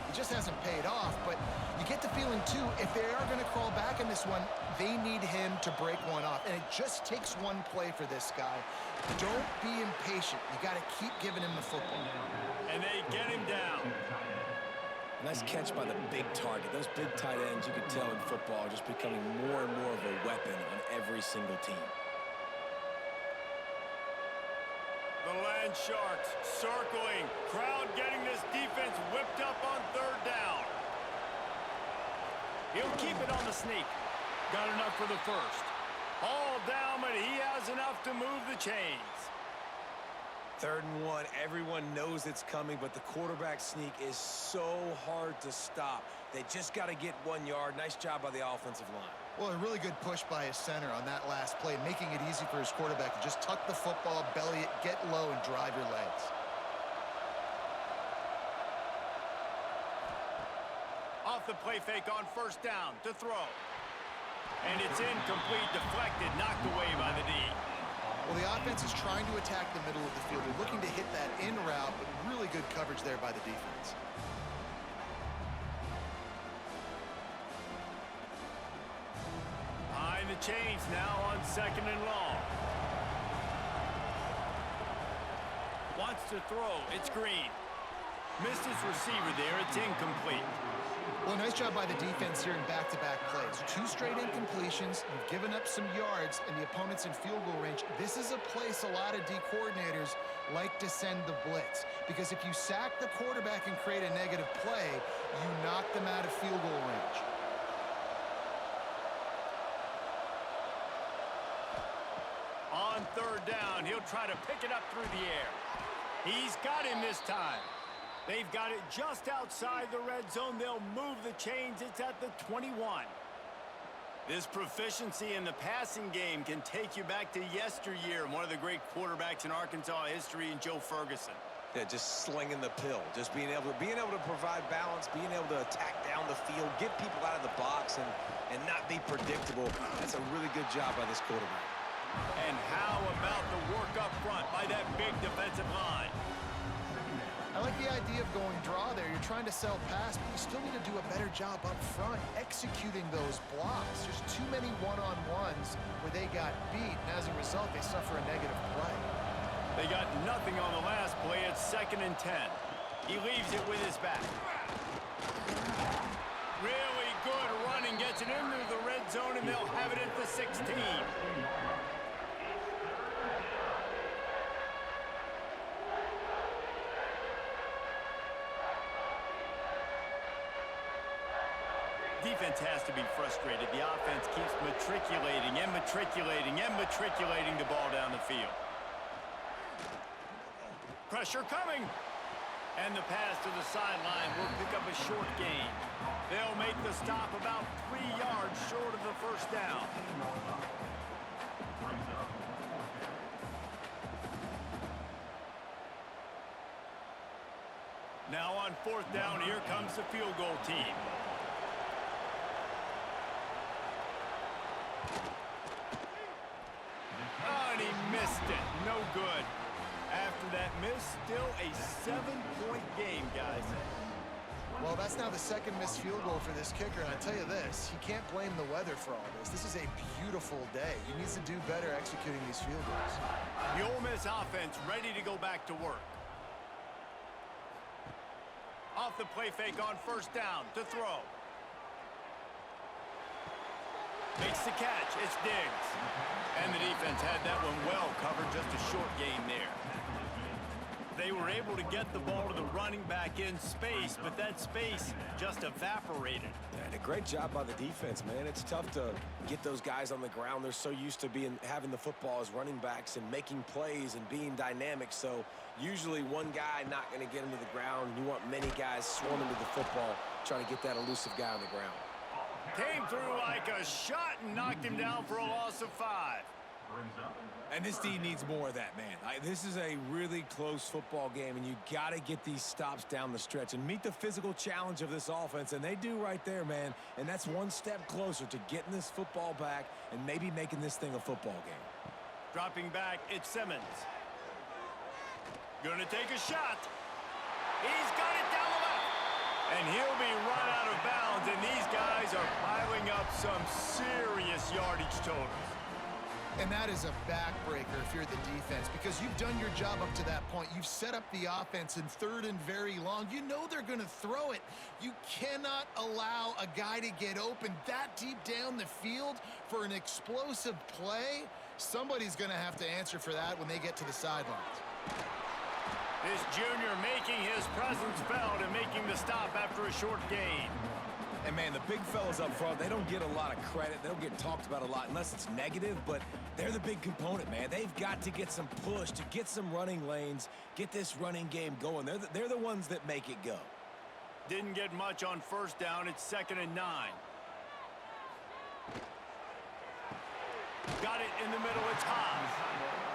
It just hasn't paid off, but you get the feeling, too, if they are going to crawl back in this one, they need him to break one off, and it just takes one play for this guy. Don't be impatient. You got to keep giving him the football. And they get him down. Nice catch by the big target. Those big tight ends, you can tell in football, are just becoming more and more of a weapon on every single team. The Land Sharks circling. Crowd getting this defense whipped up on 3rd down. He'll keep it on the sneak. Got enough for the first. All down, but he has enough to move the chains. 3rd and 1, everyone knows it's coming, but the quarterback sneak is so hard to stop. They just got to get 1 yard. Nice job by the offensive line. Well, a really good push by his center on that last play, making it easy for his quarterback to just tuck the football, belly it, get low, and drive your legs. Off the play fake on first down to throw. And it's incomplete, deflected, knocked away by the D. Well, the offense is trying to attack the middle of the field. They're looking to hit that in route, but really good coverage there by the defense. Behind the chains now on 2nd and long. Wants to throw. It's Green. Missed his receiver there. It's incomplete. Well, nice job by the defense here in back-to-back plays. 2 straight incompletions. You've given up some yards, and the opponent's in field goal range. This is a place a lot of D coordinators like to send the blitz, because if you sack the quarterback and create a negative play, you knock them out of field goal range. On 3rd down, he'll try to pick it up through the air. He's got him this time. They've got it just outside the red zone. They'll move the chains. It's at the 21. This proficiency in the passing game can take you back to yesteryear. One of the great quarterbacks in Arkansas history, in Joe Ferguson. Yeah, just slinging the pill, just being able to provide balance, being able to attack down the field, get people out of the box, and not be predictable. That's a really good job by this quarterback. And how about the work up front by that big defensive line? I like the idea of going draw there. You're trying to sell pass, but you still need to do a better job up front executing those blocks. There's too many one-on-ones where they got beat, and as a result, they suffer a negative play. They got nothing on the last play. It's 2nd and 10. He leaves it with his back. Really good running, gets it into the red zone, and they'll have it at the 16. Defense has to be frustrated. The offense keeps matriculating and matriculating and matriculating the ball down the field. Pressure coming. And the pass to the sideline will pick up a short gain. They'll make the stop about 3 yards short of the first down. Now on 4th down, here comes the field goal team. Oh, and he missed it. No good. After that miss, still a 7-point game, guys. Well, that's now the second missed field goal for this kicker, and I tell you this, he can't blame the weather for all this. This is a beautiful day. He needs to do better executing these field goals. The Ole Miss offense ready to go back to work. Off the play fake on first down to throw. Makes the catch. It's Diggs. And the defense had that one well covered. Just a short gain there. They were able to get the ball to the running back in space, but that space just evaporated. And a great job by the defense, man. It's tough to get those guys on the ground. They're so used to having the football as running backs and making plays and being dynamic. So usually one guy not going to get him to the ground. You want many guys swarming to the football, trying to get that elusive guy on the ground. Came through like a shot and knocked him down for a loss of 5. And this team needs more of that, man. This is a really close football game, and you got to get these stops down the stretch and meet the physical challenge of this offense, and they do right there, man. And that's one step closer to getting this football back and maybe making this thing a football game. Dropping back, it's Simmons. Gonna take a shot. He's got it down the left. And he'll be run out of bounds, and these guys are piling up some serious yardage totals. And that is a backbreaker if you're the defense, because you've done your job up to that point. You've set up the offense in 3rd and very long. You know they're going to throw it. You cannot allow a guy to get open that deep down the field for an explosive play. Somebody's going to have to answer for that when they get to the sidelines. This junior making his presence felt and making the stop after a short gain. And, man, the big fellas up front, they don't get a lot of credit. They don't get talked about a lot unless it's negative, but they're the big component, man. They've got to get some push, to get some running lanes, get this running game going. They're the ones that make it go. Didn't get much on first down. It's 2nd and 9. Got it in the middle. It's Hobbs.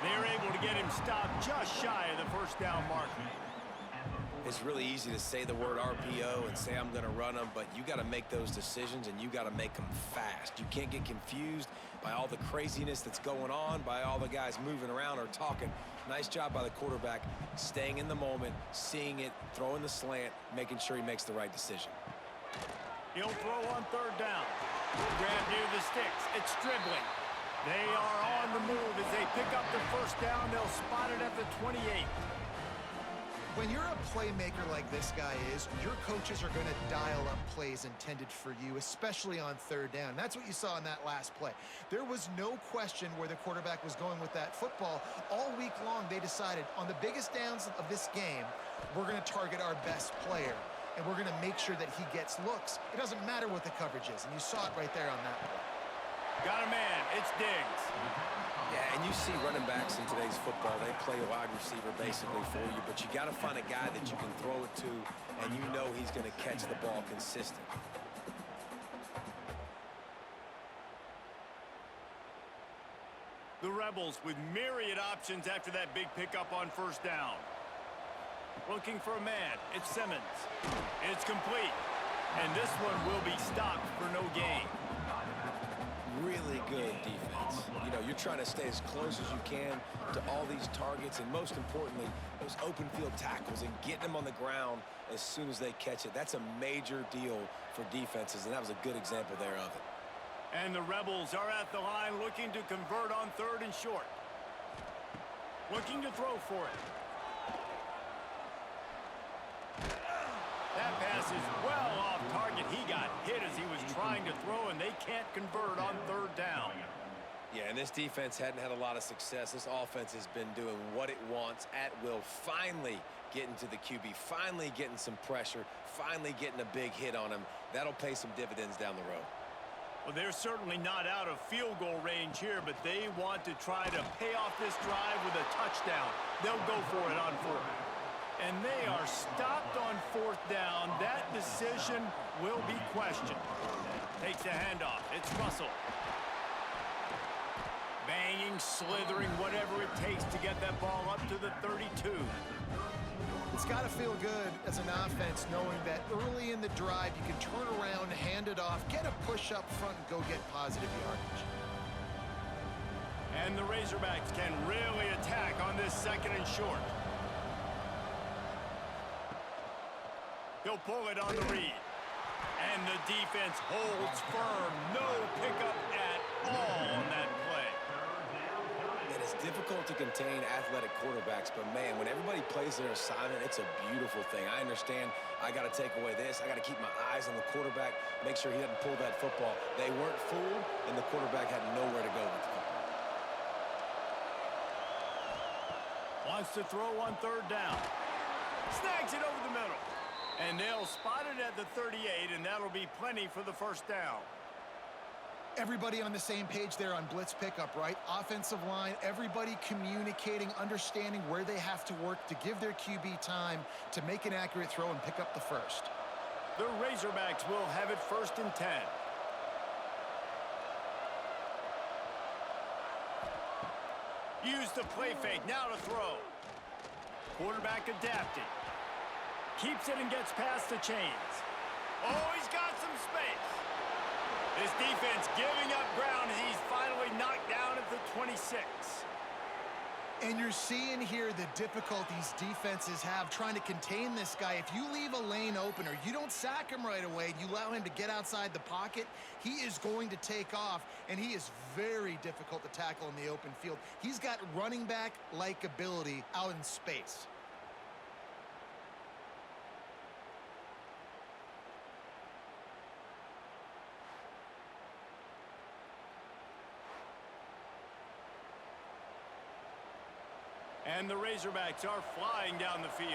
They're able to get him stopped just shy of the first down marker. It's really easy to say the word RPO and say I'm going to run them, but you got to make those decisions, and you got to make them fast. You can't get confused by all the craziness that's going on, by all the guys moving around or talking. Nice job by the quarterback, staying in the moment, seeing it, throwing the slant, making sure he makes the right decision. He'll throw on 3rd down. Grab near the sticks. It's Stribling. They are on the move as they pick up the first down. They'll spot it at the 28. When you're a playmaker like this guy is, your coaches are going to dial up plays intended for you, especially on 3rd down. That's what you saw in that last play. There was no question where the quarterback was going with that football. All week long, they decided on the biggest downs of this game, we're going to target our best player, and we're going to make sure that he gets looks. It doesn't matter what the coverage is, and you saw it right there on that play. Got a man. It's Diggs. Yeah, and you see running backs in today's football, they play a wide receiver basically for you, but you got to find a guy that you can throw it to, and you know he's going to catch the ball consistently. The Rebels with myriad options after that big pickup on first down. Looking for a man. It's Simmons. It's complete. And this one will be stopped for no gain. Really good defense. You know, you're trying to stay as close as you can to all these targets, and most importantly, those open field tackles and getting them on the ground as soon as they catch it. That's a major deal for defenses, and that was a good example there of it. And the Rebels are at the line looking to convert on 3rd and short. Looking to throw for it. That pass is well off target. He got hit as he was trying to throw, and they can't convert on 3rd down. Yeah, and this defense hadn't had a lot of success. This offense has been doing what it wants at will. Finally getting to the QB, finally getting some pressure, finally getting a big hit on him. That'll pay some dividends down the road. Well, they're certainly not out of field goal range here, but they want to try to pay off this drive with a touchdown. They'll go for it on 4th. And they are stopped on 4th down. That decision will be questioned. Takes the handoff. It's Russell. Banging, slithering, whatever it takes to get that ball up to the 32. It's got to feel good as an offense knowing that early in the drive you can turn around, hand it off, get a push up front, and go get positive yardage. And the Razorbacks can really attack on this 2nd and short. He'll pull it on the read. And the defense holds firm. No pickup at all on that play. It is difficult to contain athletic quarterbacks, but, man, when everybody plays their assignment, it's a beautiful thing. I understand I got to take away this. I got to keep my eyes on the quarterback, make sure he doesn't pull that football. They weren't fooled, and the quarterback had nowhere to go with the football. Wants to throw on 3rd down. Snags it over the middle. And they'll spot it at the 38, and that'll be plenty for the 1st down. Everybody on the same page there on blitz pickup, right? Offensive line, everybody communicating, understanding where they have to work to give their QB time to make an accurate throw and pick up the 1st. The Razorbacks will have it 1st and 10. Use the play fake, now to throw. Quarterback adapted. Keeps it and gets past the chains. Oh, he's got some space. This defense giving up ground as he's finally knocked down at the 26. And you're seeing here the difficulties defenses have trying to contain this guy. If you leave a lane open or you don't sack him right away, you allow him to get outside the pocket, he is going to take off, and he is very difficult to tackle in the open field. He's got running back-like ability out in space. And the Razorbacks are flying down the field.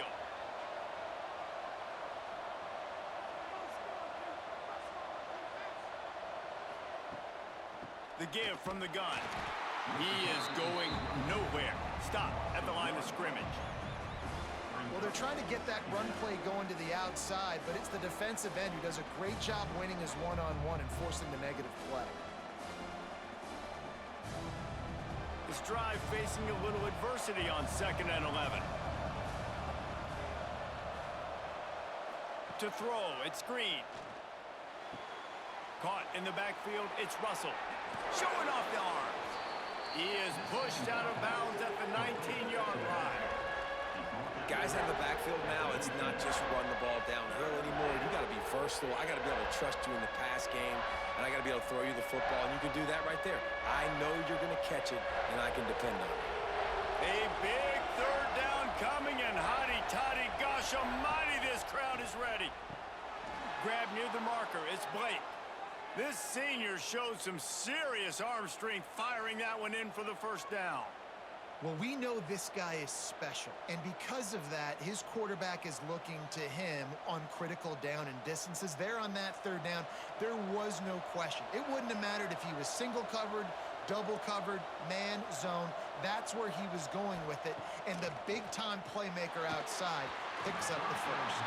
The give from the gun. He is going nowhere. Stop at the line of scrimmage. Well, they're trying to get that run play going to the outside, but it's the defensive end who does a great job winning his one-on-one and forcing the negative play. This drive facing a little adversity on 2nd and 11. To throw, it's Green. Caught in the backfield, it's Russell. Showing off the arms. He is pushed out of bounds at the 19-yard line. Guys out of the backfield now, it's not just run the ball downhill anymore. You got to be versatile. I got to be able to trust you in the pass game, and I got to be able to throw you the football, and you can do that right there. I know you're going to catch it, and I can depend on it. A big 3rd down coming, and hotty-toddy, gosh almighty, this crowd is ready. Grab near the marker, it's Blake. This senior showed some serious arm strength firing that one in for the 1st down. Well, we know this guy is special, and because of that, his quarterback is looking to him on critical down and distances. There on that 3rd down, there was no question. It wouldn't have mattered if he was single covered, double covered, man, zone. That's where he was going with it, and the big-time playmaker outside picks up the 1st.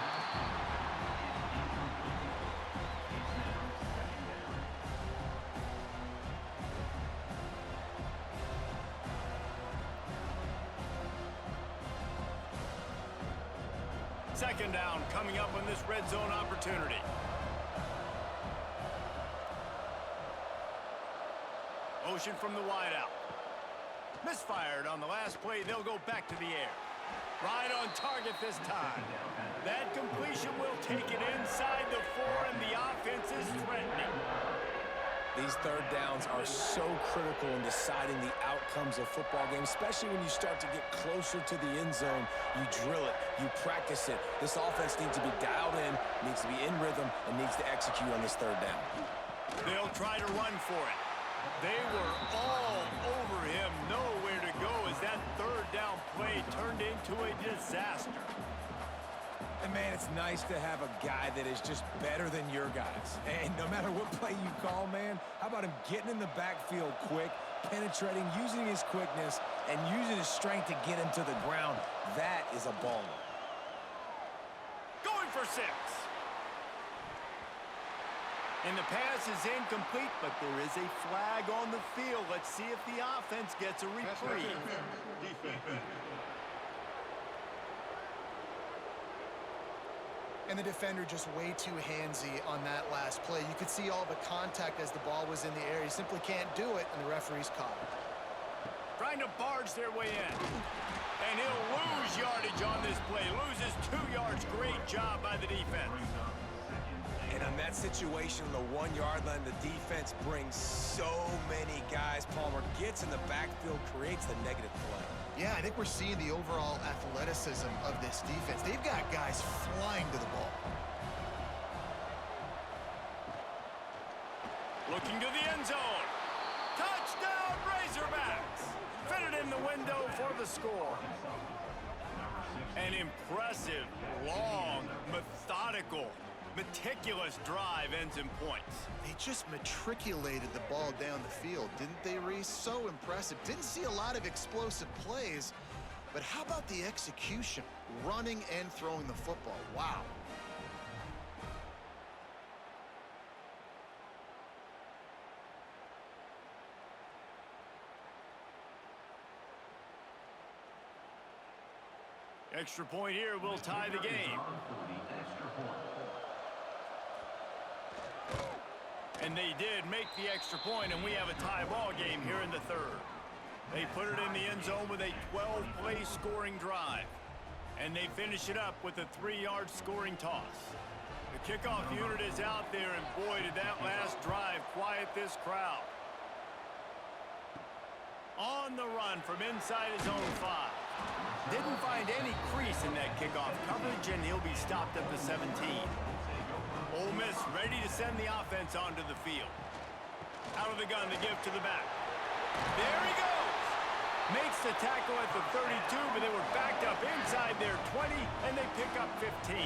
Second down coming up on this red zone opportunity. Motion from the wideout. Misfired on the last play. They'll go back to the air. Right on target this time. That completion will take it inside the 4, and the offense is threatening. These 3rd downs are so critical in deciding the outcomes of football games, especially when you start to get closer to the end zone. You drill it, you practice it. This offense needs to be dialed in, needs to be in rhythm, and needs to execute on this 3rd down. They'll try to run for it. They were all over him, nowhere to go as that 3rd down play turned into a disaster. And, man, it's nice to have a guy that is just better than your guys. And no matter what play you call, man, how about him getting in the backfield quick, penetrating, using his quickness, and using his strength to get him to the ground? That is a baller. Going for 6. And the pass is incomplete, but there is a flag on the field. Let's see if the offense gets a reprieve. And the defender just way too handsy on that last play. You could see all the contact as the ball was in the air. He simply can't do it, and the referee's caught it. trying to barge their way in. And he'll lose yardage on this play. Loses 2 yards. Great job by the defense. And on that situation, on the 1 yard line, the defense brings so many guys. Palmer gets in the backfield, creates the negative play. Yeah, I think we're seeing the overall athleticism of this defense. They've got guys flying to the ball. Looking to the end zone. Touchdown, Razorbacks. Fitted in the window for the score. An impressive, long, methodical, meticulous drive ends in points. They just matriculated the ball down the field, didn't they, Reese? So impressive. Didn't see a lot of explosive plays, but how about the execution? Running and throwing the football. Wow. Extra point here will tie the game. And they did make the extra point, and we have a tie ball game here in the third. They put it in the end zone with a 12-play scoring drive. And they finish it up with a 3-yard scoring toss. The kickoff unit is out there, and boy, did that last drive quiet this crowd. On the run from inside his own 5. Didn't find any crease in that kickoff coverage, and he'll be stopped at the 17. Ole Miss ready to send the offense onto the field. Out of the gun, the give to the back. There he goes! Makes the tackle at the 32, but they were backed up inside their 20, and they pick up 15.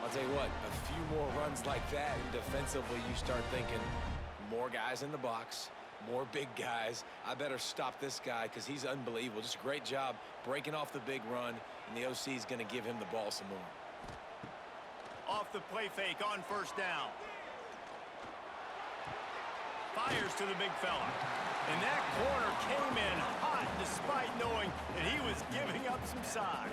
I'll tell you what, a few more runs like that, and defensively you start thinking, more guys in the box, more big guys. I better stop this guy because he's unbelievable. Just a great job breaking off the big run, and the OC is going to give him the ball some more. Off the play fake on first down. Fires to the big fella. And that corner came in hot despite knowing that he was giving up some size.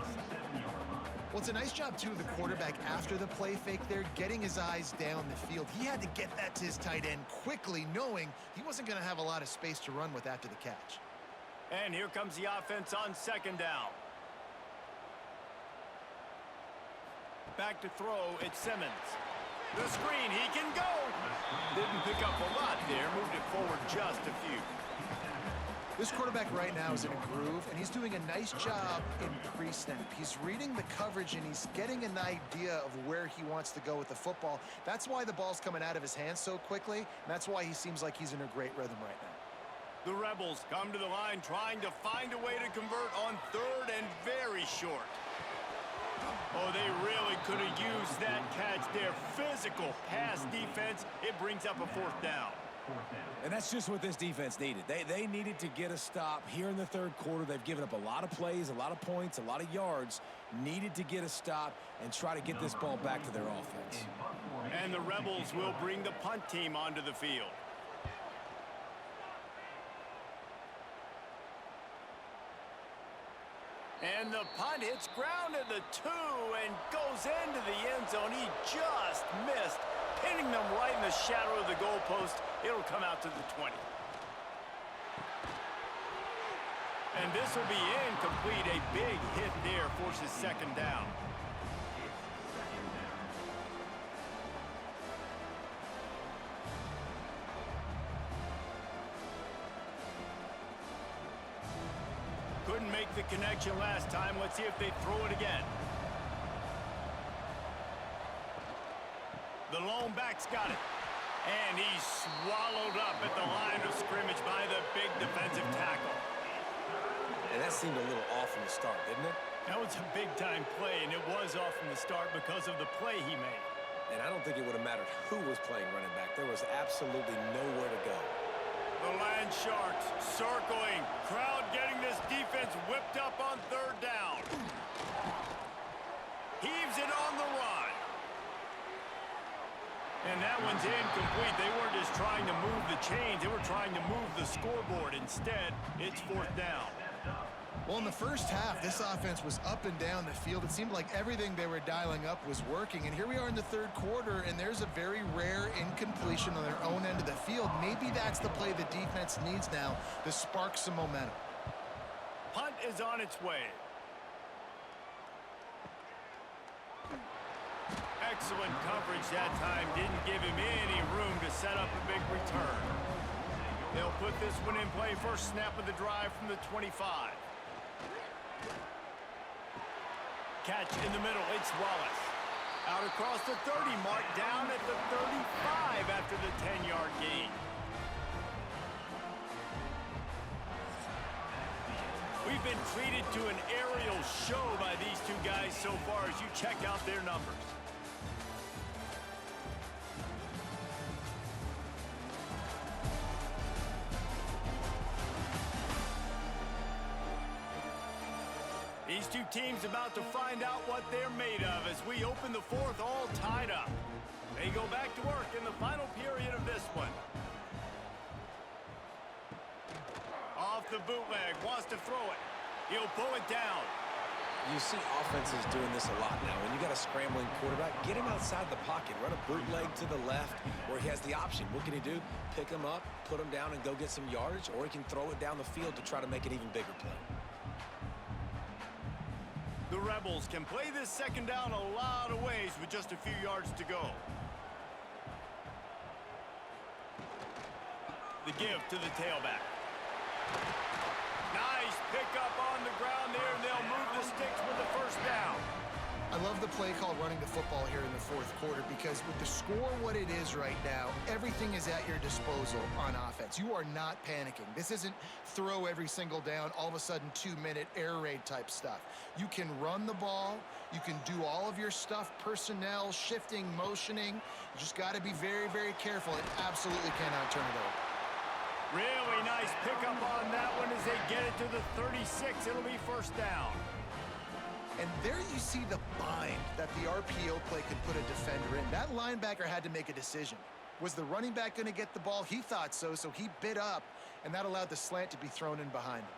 Well, it's a nice job, too, of the quarterback after the play fake there, getting his eyes down the field. He had to get that to his tight end quickly, knowing he wasn't going to have a lot of space to run with after the catch. And here comes the offense on second down. Back to throw, it's Simmons. The screen, he can go. Didn't pick up a lot there, moved it forward just a few. This quarterback right now is in a groove, and he's doing a nice job in pre-snap. He's reading the coverage, and he's getting an idea of where he wants to go with the football. That's why the ball's coming out of his hands so quickly, and that's why he seems like he's in a great rhythm right now. The Rebels come to the line trying to find a way to convert on third and very short. Oh, they really could have used that catch there. Physical pass defense. It brings up a fourth down. And that's just what this defense needed. They needed to get a stop here in the third quarter. They've given up a lot of plays, a lot of points, a lot of yards. Needed to get a stop and try to get this ball back to their offense. And the Rebels will bring the punt team onto the field. And the punt hits ground at the 2 and goes into the end zone. He just missed, pinning them right in the shadow of the goalpost. It'll come out to the 20. And this will be incomplete. A big hit there forces second down. Couldn't make the connection last time. Let's see if they throw it again. The lone back's got it. And he's swallowed up at the line of scrimmage by the big defensive tackle. And that seemed a little off from the start, didn't it? That was a big-time play, and it was off from the start because of the play he made. And I don't think it would have mattered who was playing running back. There was absolutely nowhere to go. The Land Sharks circling. Crowd getting this defense whipped up on third down. Heaves it on the run. And that one's incomplete. They weren't just trying to move the chains. They were trying to move the scoreboard. Instead, it's fourth down. Well, in the first half, this offense was up and down the field. It seemed like everything they were dialing up was working. And here we are in the third quarter, and there's a very rare incompletion on their own end of the field. Maybe that's the play the defense needs now to spark some momentum. Punt is on its way. Excellent coverage that time. Didn't give him any room to set up a big return. They'll put this one in play. First snap of the drive from the 25. Catch in the middle. It's Wallace. Out across the 30 mark. Down at the 35 after the 10-yard gain. We've been treated to an aerial show by these two guys so far as you check out their numbers. These two teams about to find out what they're made of as we open the fourth all tied up. They go back to work in the final period of this one. Off the bootleg, wants to throw it. He'll pull it down. You see offenses doing this a lot now. When you got a scrambling quarterback, get him outside the pocket. Run a bootleg to the left where he has the option. What can he do? Pick him up, put him down, and go get some yardage, or he can throw it down the field to try to make an even bigger play. The Rebels can play this second down a lot of ways with just a few yards to go. The give to the tailback. Nice pickup on the ground there, and they'll move the sticks with the first down. I love the play call running the football here in the fourth quarter because with the score what it is right now, everything is at your disposal on offense. You are not panicking. This isn't throw every single down, all of a sudden 2-minute air raid type stuff. You can run the ball. You can do all of your stuff, personnel, shifting, motioning. You just got to be very, very careful. It absolutely cannot turn it over. Really nice pickup on that one as they get it to the 36. It'll be first down. And there you see the bind that the RPO play could put a defender in. That linebacker had to make a decision. Was the running back going to get the ball? He thought so, so he bit up, and that allowed the slant to be thrown in behind him.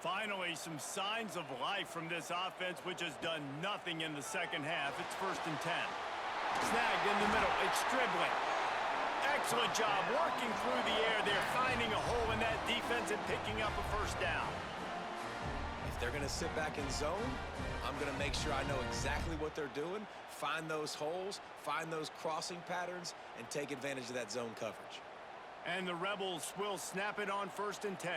Finally, some signs of life from this offense, which has done nothing in the second half. It's 1st and 10. Snagged in the middle. It's Stribling. Excellent job working through the air there, finding a hole in that defense and picking up a first down. If they're going to sit back in zone, I'm going to make sure I know exactly what they're doing, find those holes, find those crossing patterns, and take advantage of that zone coverage. And the Rebels will snap it on 1st and 10.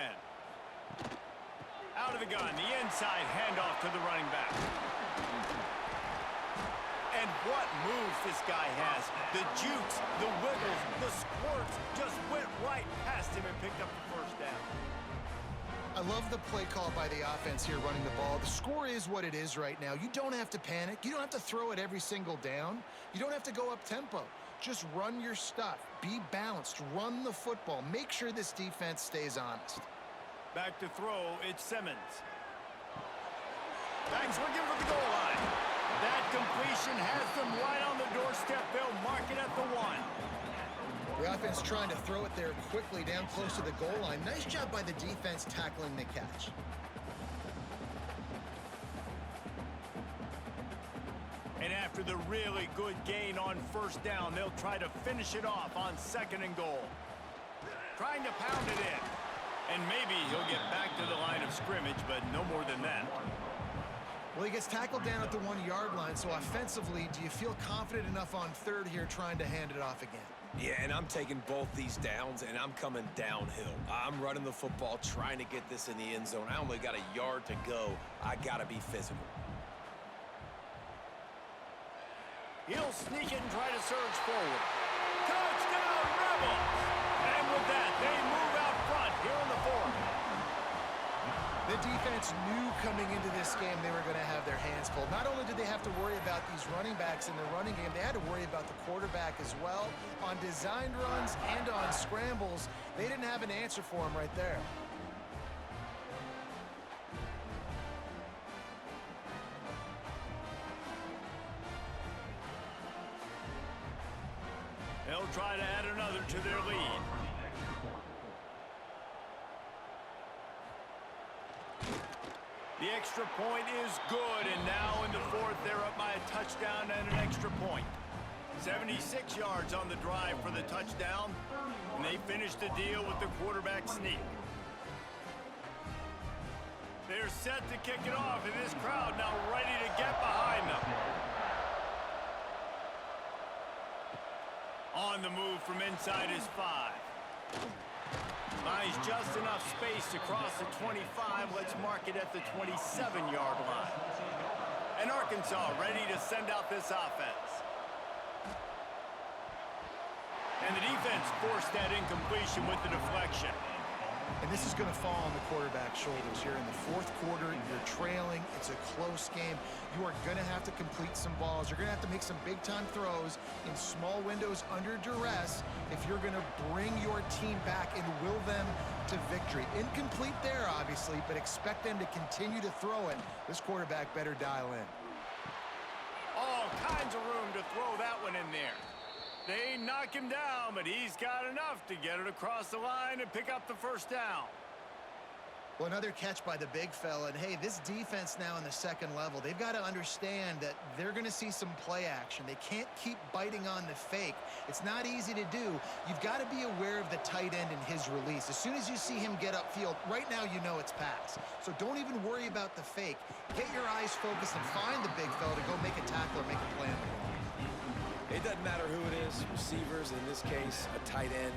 Out of the gun, the inside handoff to the running back. And what moves this guy has. The jukes, the wiggles, the squirts just went right past him and picked up the first down. I love the play call by the offense here running the ball. The score is what it is right now. You don't have to panic. You don't have to throw it every single down. You don't have to go up tempo. Just run your stuff. Be balanced. Run the football. Make sure this defense stays honest. Back to throw, it's Simmons. Thanks for giving for the goal line. That completion has them right on the doorstep. They'll mark it at the 1. The offense trying to throw it there quickly down close to the goal line. Nice job by the defense tackling the catch. And after the really good gain on first down, they'll try to finish it off on 2nd and goal. Trying to pound it in. And maybe he'll get back to the line of scrimmage, but no more than that. Well, he gets tackled down at the 1-yard line, so offensively, do you feel confident enough on 3rd here trying to hand it off again? Yeah, and I'm taking both these downs, and I'm coming downhill. I'm running the football, trying to get this in the end zone. I only got a yard to go. I got to be physical. He'll sneak it and try to surge forward. Touchdown, Rebels! And with that, they move out front here in the 4th. The defense knew coming into this game they were going to have their hands full. Not only did they have to worry about these running backs in the running game, they had to worry about the quarterback as well. On designed runs and on scrambles, they didn't have an answer for him right there. They'll try to add another to their lead. The extra point is good, and now in the fourth, they're up by a touchdown and an extra point. 76 yards on the drive for the touchdown, and they finished the deal with the quarterback sneak. They're set to kick it off, and this crowd now ready to get behind them. On the move from inside his 5. Finds just enough space to cross the 25. Let's mark it at the 27-yard line. And Arkansas ready to send out this offense. And the defense forced that incompletion with the deflection. And this is going to fall on the quarterback's shoulders here in the fourth quarter. You're trailing. It's a close game. You are going to have to complete some balls. You're going to have to make some big-time throws in small windows under duress if you're going to bring your team back and will them to victory. Incomplete there, obviously, but expect them to continue to throw it. This quarterback better dial in. All kinds of room to throw that one in there. They knock him down, but he's got enough to get it across the line and pick up the first down. Well, another catch by the big fella. And, hey, this defense now in the second level, they've got to understand that they're going to see some play action. They can't keep biting on the fake. It's not easy to do. You've got to be aware of the tight end and his release. As soon as you see him get upfield, right now you know it's pass. So don't even worry about the fake. Get your eyes focused and find the big fella to go make a tackle or make a play on the ball. It doesn't matter who it is, receivers, in this case, a tight end.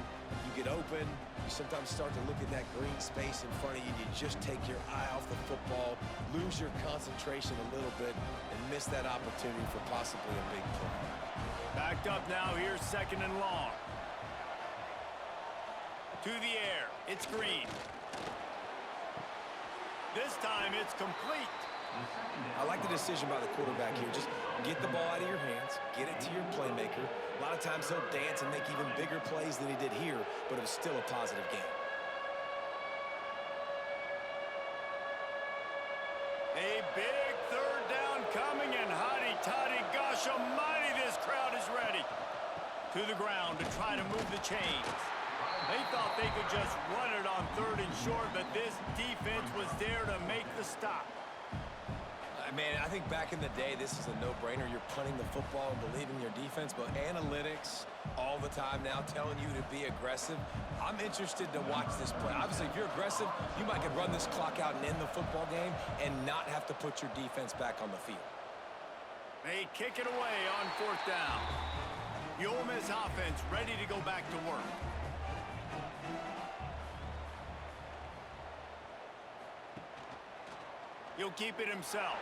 You get open, you sometimes start to look at that green space in front of you, and you just take your eye off the football, lose your concentration a little bit, and miss that opportunity for possibly a big play. Backed up now, here's second and long. To the air, it's Green. This time it's complete. I like the decision by the quarterback here. Just get the ball out of your hands, get it to your playmaker. A lot of times he'll dance and make even bigger plays than he did here, but it was still a positive game. A big third down coming, and hotty-toddy, gosh almighty, this crowd is ready. To the ground to try to move the chains. They thought they could just run it on third and short, but this defense was there to make the stop. Man, I think back in the day, this is a no-brainer. You're punting the football and believing your defense, but analytics all the time now telling you to be aggressive. I'm interested to watch this play. Obviously, if you're aggressive, you might could run this clock out and end the football game and not have to put your defense back on the field. They kick it away on fourth down. The Ole Miss offense ready to go back to work. He'll keep it himself.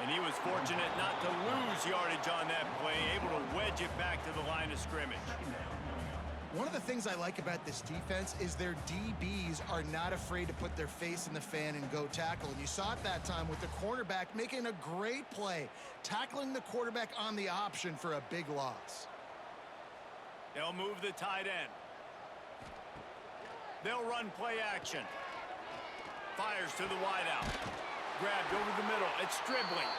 And he was fortunate not to lose yardage on that play, able to wedge it back to the line of scrimmage. One of the things I like about this defense is their DBs are not afraid to put their face in the fan and go tackle. And you saw it that time with the cornerback making a great play, tackling the quarterback on the option for a big loss. They'll move the tight end. They'll run play action. Fires to the wideout. Grabbed over the middle. It's Stribling.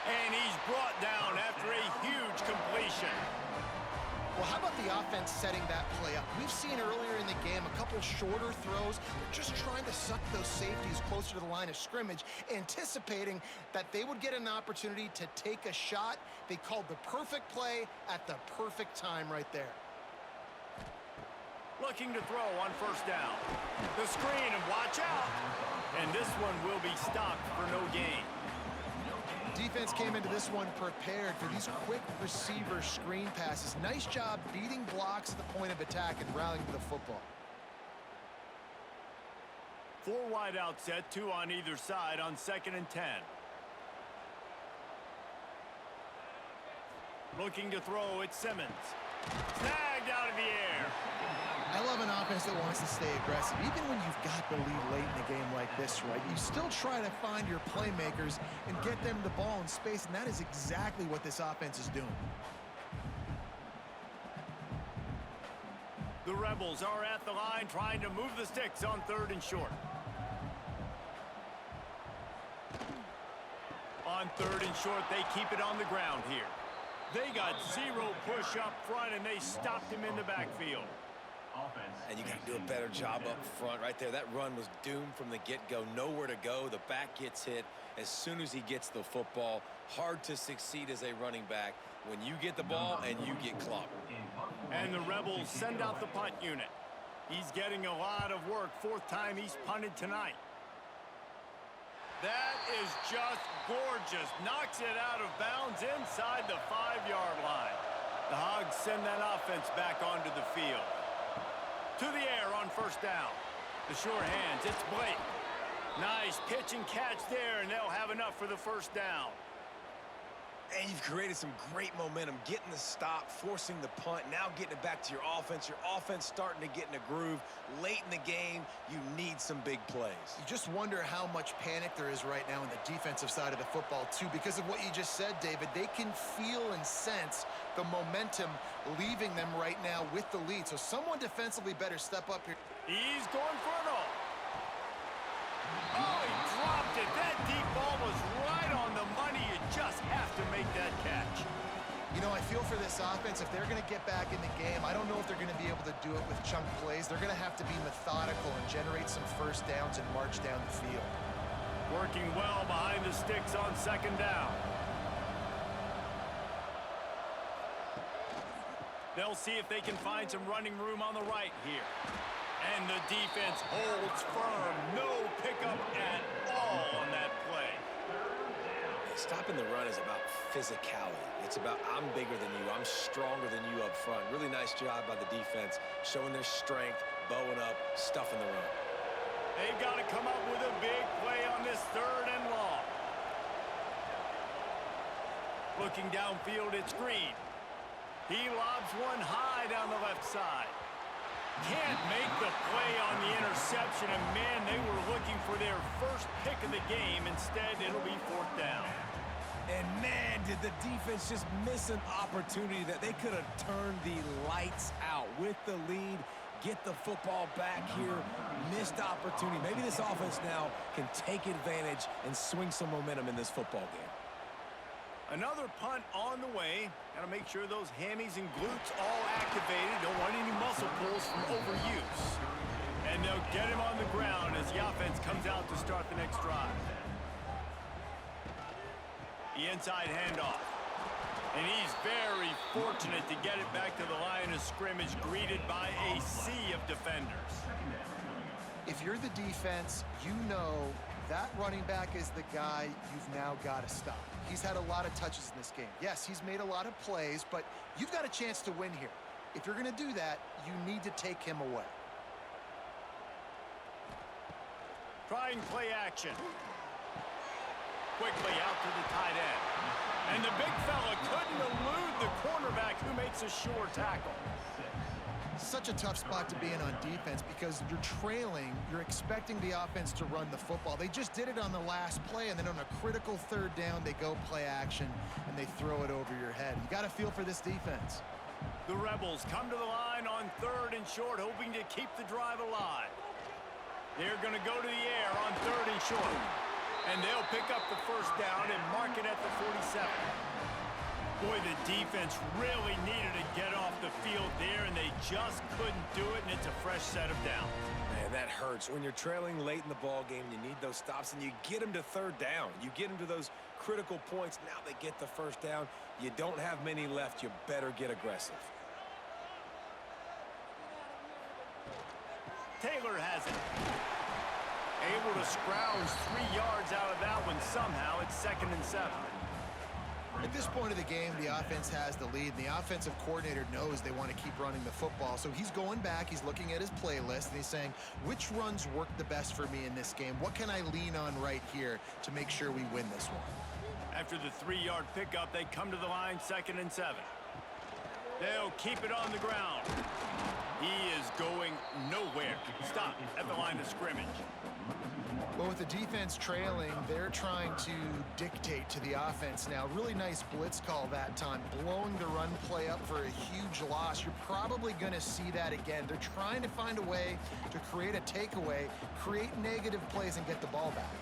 And he's brought down after a huge completion. Well, how about the offense setting that play up? We've seen earlier in the game a couple shorter throws. They're just trying to suck those safeties closer to the line of scrimmage, anticipating that they would get an opportunity to take a shot. They called the perfect play at the perfect time right there. Looking to throw on first down. The screen, and watch out. And this one will be stopped for no gain. Defense came into this one prepared for these quick receiver screen passes. Nice job beating blocks at the point of attack and rallying to the football. 4 wide out set, 2 on either side on 2nd and 10. Looking to throw, it's Simmons. Snagged out of the air. I love an offense that wants to stay aggressive. Even when you've got the lead late in a game like this, right, you still try to find your playmakers and get them the ball in space, and that is exactly what this offense is doing. The Rebels are at the line trying to move the sticks on 3rd and short. On 3rd and short, they keep it on the ground here. They got 0 push up front, and they stopped him in the backfield. and you got to do a better job up front right there. That run was doomed from the get-go. Nowhere to go. The back gets hit as soon as he gets the football. Hard to succeed as a running back when you get the ball and you get clobbered. And the Rebels send out the punt unit. He's getting a lot of work. Fourth time he's punted tonight. That is just gorgeous. Knocks it out of bounds inside the 5-yard line. The Hogs send that offense back onto the field. To the air on first down. The sure hands, it's Blake. Nice pitch and catch there, and they'll have enough for the first down. And you've created some great momentum, getting the stop, forcing the punt, now getting it back to your offense. Your offense starting to get in a groove. Late in the game, you need some big plays. You just wonder how much panic there is right now on the defensive side of the football, too, because of what you just said, David. They can feel and sense the momentum leaving them right now with the lead. So someone defensively better step up here. He's going for it all. Oh, he dropped it. That deep ball was right on the money. You just have to make that catch. You know, I feel for this offense, if they're going to get back in the game, I don't know if they're going to be able to do it with chunk plays. They're going to have to be methodical and generate some first downs and march down the field. Working well behind the sticks on second down. They'll see if they can find some running room on the right here. And the defense holds firm. No pickup at all on that play. Stopping the run is about physicality. It's about I'm bigger than you. I'm stronger than you up front. Really nice job by the defense, showing their strength, bowing up, stuffing the run. They've got to come up with a big play on this third and long. Looking downfield, it's Green. He lobs one high down the left side. Can't make the play on the interception, and man, they were looking for their first pick of the game. Instead, it'll be fourth down. And man, did the defense just miss an opportunity that they could have turned the lights out with the lead. Get the football back here. Missed opportunity. Maybe this offense now can take advantage and swing some momentum in this football game. Another punt on the way. Got to make sure those hammies and glutes all activated. Don't want any muscle pulls from overuse. And they'll get him on the ground as the offense comes out to start the next drive. The inside handoff. And he's very fortunate to get it back to the line of scrimmage, greeted by a sea of defenders. If you're the defense, you know that running back is the guy you've now got to stop. He's had a lot of touches in this game. Yes, he's made a lot of plays, but you've got a chance to win here. If you're going to do that, you need to take him away. Trying play action. Quickly out to the tight end. And the big fella couldn't elude the cornerback who makes a sure tackle. Such a tough spot to be in on defense because you're trailing, you're expecting the offense to run the football. They just did it on the last play, and then on a critical third down, they go play action, and they throw it over your head. You got to feel for this defense. The Rebels come to the line on third and short, hoping to keep the drive alive. They're going to go to the air on third and short, and they'll pick up the first down and mark it at the 47. Boy, the defense really needed to get off the field there, and they just couldn't do it, and it's a fresh set of downs. Man, that hurts. When you're trailing late in the ball game, you need those stops, and you get them to third down. You get them to those critical points. Now they get the first down. You don't have many left. You better get aggressive. Taylor has it. Able to scrounge 3 yards out of that one somehow. It's 2nd and 7. At this point of the game, the offense has the lead, and the offensive coordinator knows they want to keep running the football. So he's going back, he's looking at his playlist, and he's saying, which runs work the best for me in this game? What can I lean on right here to make sure we win this one? After the 3-yard pickup, they come to the line, 2nd and 7. They'll keep it on the ground. He is going nowhere. Stop at the line of scrimmage. Well, with the defense trailing, they're trying to dictate to the offense now. Really nice blitz call that time, blowing the run play up for a huge loss. You're probably going to see that again. They're trying to find a way to create a takeaway, create negative plays, and get the ball back.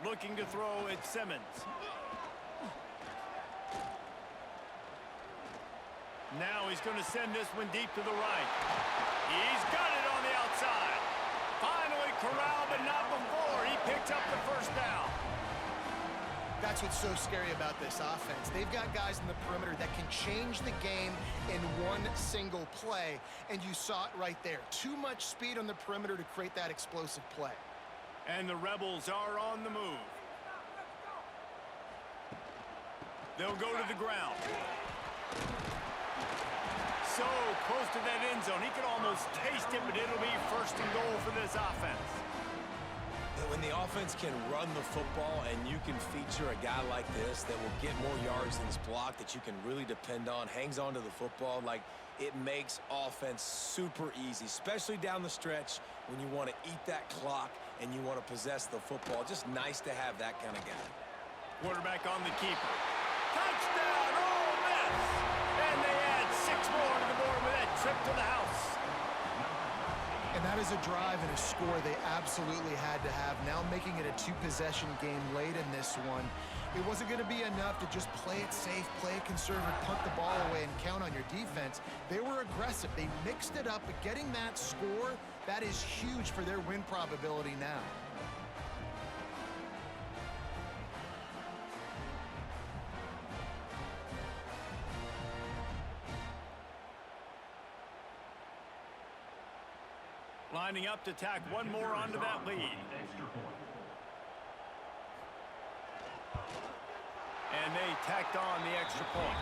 Looking to throw, it's Simmons. Now he's going to send this one deep to the right. He's got it on the outside. Finally corralled, but not before. He picks up the first down. That's what's so scary about this offense. They've got guys in the perimeter that can change the game in one single play, and you saw it right there. Too much speed on the perimeter to create that explosive play. And the Rebels are on the move. They'll go to the ground. So close to that end zone. He could almost taste it, but it'll be first and goal for this offense. When the offense can run the football and you can feature a guy like this that will get more yards than his block, that you can really depend on, hangs on to the football, like it makes offense super easy, especially down the stretch when you want to eat that clock and you want to possess the football. Just nice to have that kind of guy. Quarterback on the keeper. Touchdown, Ole Miss! And they add 6 more to the board with that trip to the house. And that is a drive and a score they absolutely had to have. Now making it a 2-possession game late in this one. It wasn't going to be enough to just play it safe, play it conservative, punt the ball away, and count on your defense. They were aggressive. They mixed it up, but getting that score, that is huge for their win probability now. Lining up to tack one more onto that lead. And they tacked on the extra point.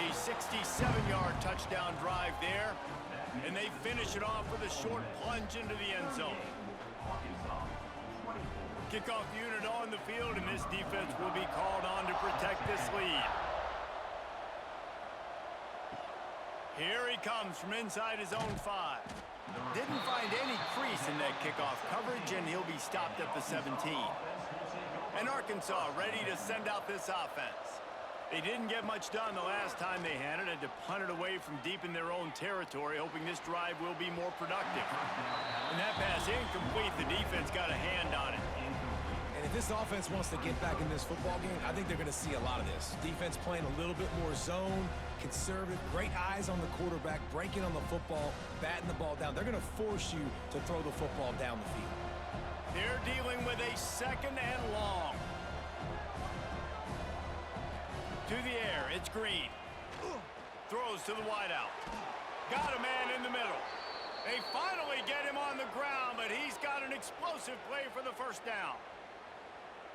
A 67-yard touchdown drive there. And they finish it off with a short plunge into the end zone. Kickoff unit on the field, and this defense will be called on to protect this lead. Here he comes from inside his own 5. Didn't find any crease in that kickoff coverage, and he'll be stopped at the 17. And Arkansas ready to send out this offense. They didn't get much done the last time they had it, had to punt it away from deep in their own territory, hoping this drive will be more productive. And that pass incomplete, the defense got a hand on it. And if this offense wants to get back in this football game, I think they're going to see a lot of this. Defense playing a little bit more zone, conservative, great eyes on the quarterback, breaking on the football, batting the ball down. They're going to force you to throw the football down the field. They're dealing with a 2nd and long. To the air, it's Green. Throws to the wideout. Got a man in the middle. They finally get him on the ground, but he's got an explosive play for the first down.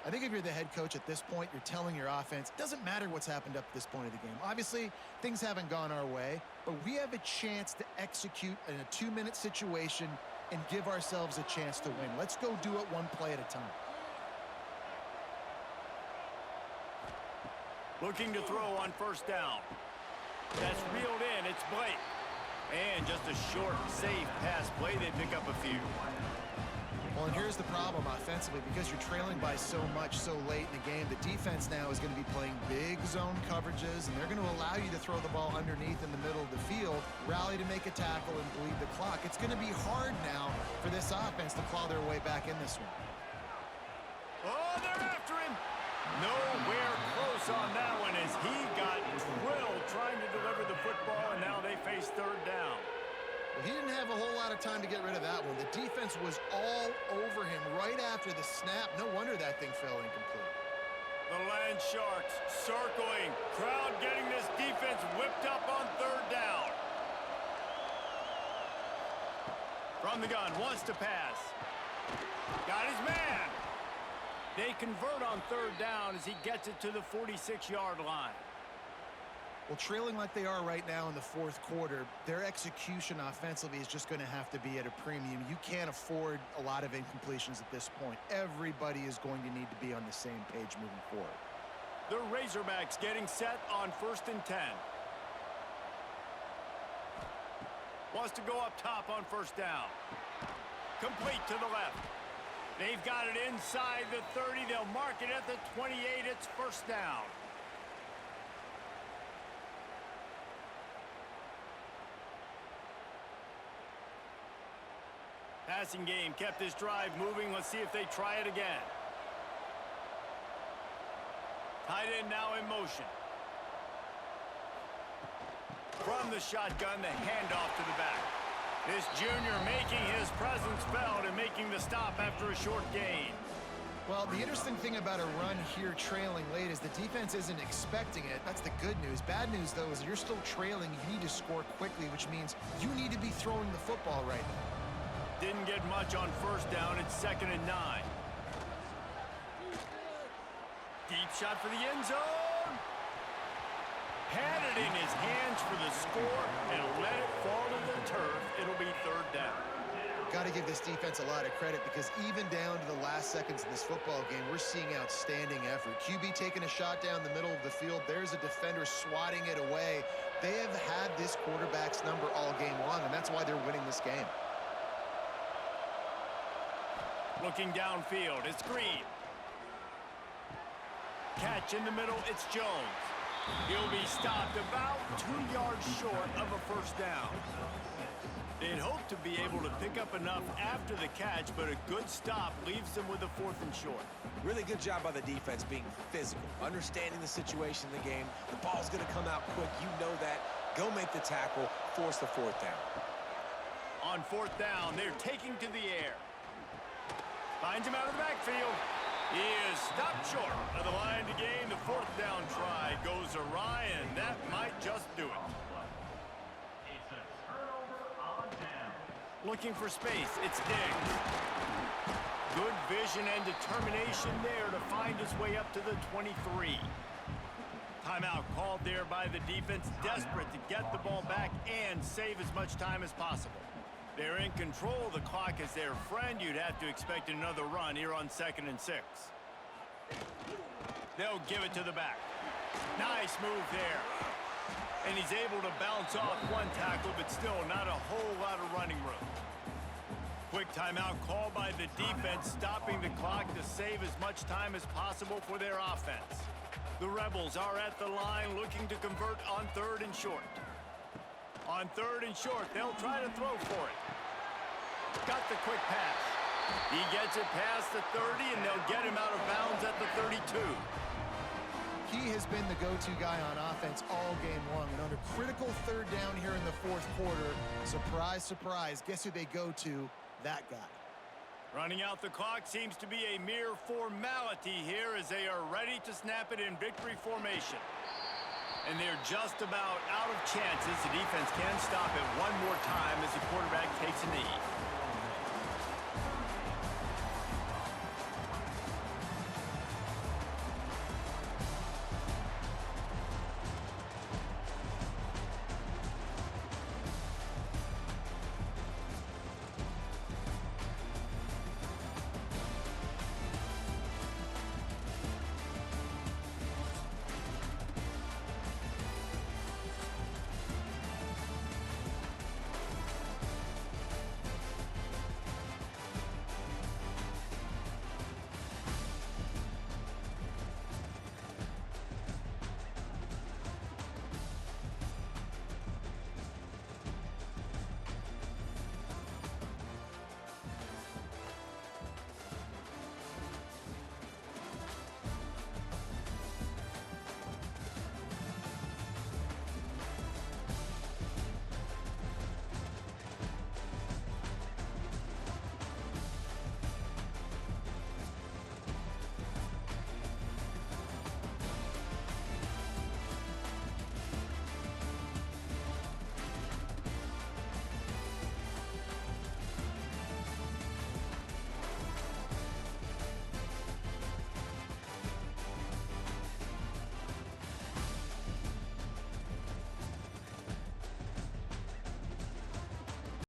I think if you're the head coach at this point, you're telling your offense, it doesn't matter what's happened up to this point of the game. Obviously, things haven't gone our way, but we have a chance to execute in a 2-minute situation and give ourselves a chance to win. Let's go do it one play at a time. Looking to throw on first down. That's reeled in. It's Blake. And just a short, safe pass play. They pick up a few. Well, and here's the problem offensively. Because you're trailing by so much so late in the game, the defense now is going to be playing big zone coverages, and they're going to allow you to throw the ball underneath in the middle of the field, rally to make a tackle, and bleed the clock. It's going to be hard now for this offense to claw their way back in this one. Oh, they're after him. Nowhere close on that one as he got drilled trying to deliver the football, and now they face 3rd down. Well, he didn't have a whole lot of time to get rid of that one. The defense was all over him right after the snap. No wonder that thing fell incomplete. The Land Sharks circling. Crowd getting this defense whipped up on 3rd down. From the gun, wants to pass. Got his man. They convert on 3rd down as he gets it to the 46-yard line. Well, trailing like they are right now in the 4th quarter, their execution offensively is just going to have to be at a premium. You can't afford a lot of incompletions at this point. Everybody is going to need to be on the same page moving forward. The Razorbacks getting set on 1st and 10. Wants to go up top on 1st down. Complete to the left. They've got it inside the 30. They'll mark it at the 28. It's 1st down. Passing game kept this drive moving. Let's see if they try it again. Tight end now in motion. From the shotgun, the handoff to the back. This junior making his presence felt and making the stop after a short gain. Well, the interesting thing about a run here trailing late is the defense isn't expecting it. That's the good news. Bad news, though, is you're still trailing. You need to score quickly, which means you need to be throwing the football right now. Didn't get much on first down. It's 2nd and 9. Deep shot for the end zone. Had it in his hands for the score and let it fall to the turf. It'll be 3rd down. Got to give this defense a lot of credit because even down to the last seconds of this football game, we're seeing outstanding effort. QB taking a shot down the middle of the field. There's a defender swatting it away. They have had this quarterback's number all game long, and that's why they're winning this game. Looking downfield, it's Green. Catch in the middle, it's Jones. He'll be stopped about 2 yards short of a first down. They'd hope to be able to pick up enough after the catch, but a good stop leaves them with a 4th and short. Really good job by the defense being physical, understanding the situation in the game. The ball's going to come out quick. You know that. Go make the tackle, force the 4th down. On 4th down, they're taking to the air. Finds him out of the backfield. He is stopped short of the line to gain. The 4th down try goes awry, and that might just do it. Looking for space, it's Diggs. Good vision and determination there to find his way up to the 23. Timeout called there by the defense, desperate to get the ball back and save as much time as possible. They're in control of the clock as their friend. You'd have to expect another run here on 2nd and 6. They'll give it to the back. Nice move there. And he's able to bounce off one tackle, but still not a whole lot of running room. Quick timeout called by the defense, stopping the clock to save as much time as possible for their offense. The Rebels are at the line looking to convert on 3rd and short. On 3rd and short, they'll try to throw for it. Got the quick pass. He gets it past the 30, and they'll get him out of bounds at the 32. He has been the go-to guy on offense all game long. And under critical 3rd down here in the 4th quarter, surprise, surprise, guess who they go to? That guy. Running out the clock seems to be a mere formality here as they are ready to snap it in victory formation. And they're just about out of chances. The defense can stop it one more time as the quarterback takes a knee.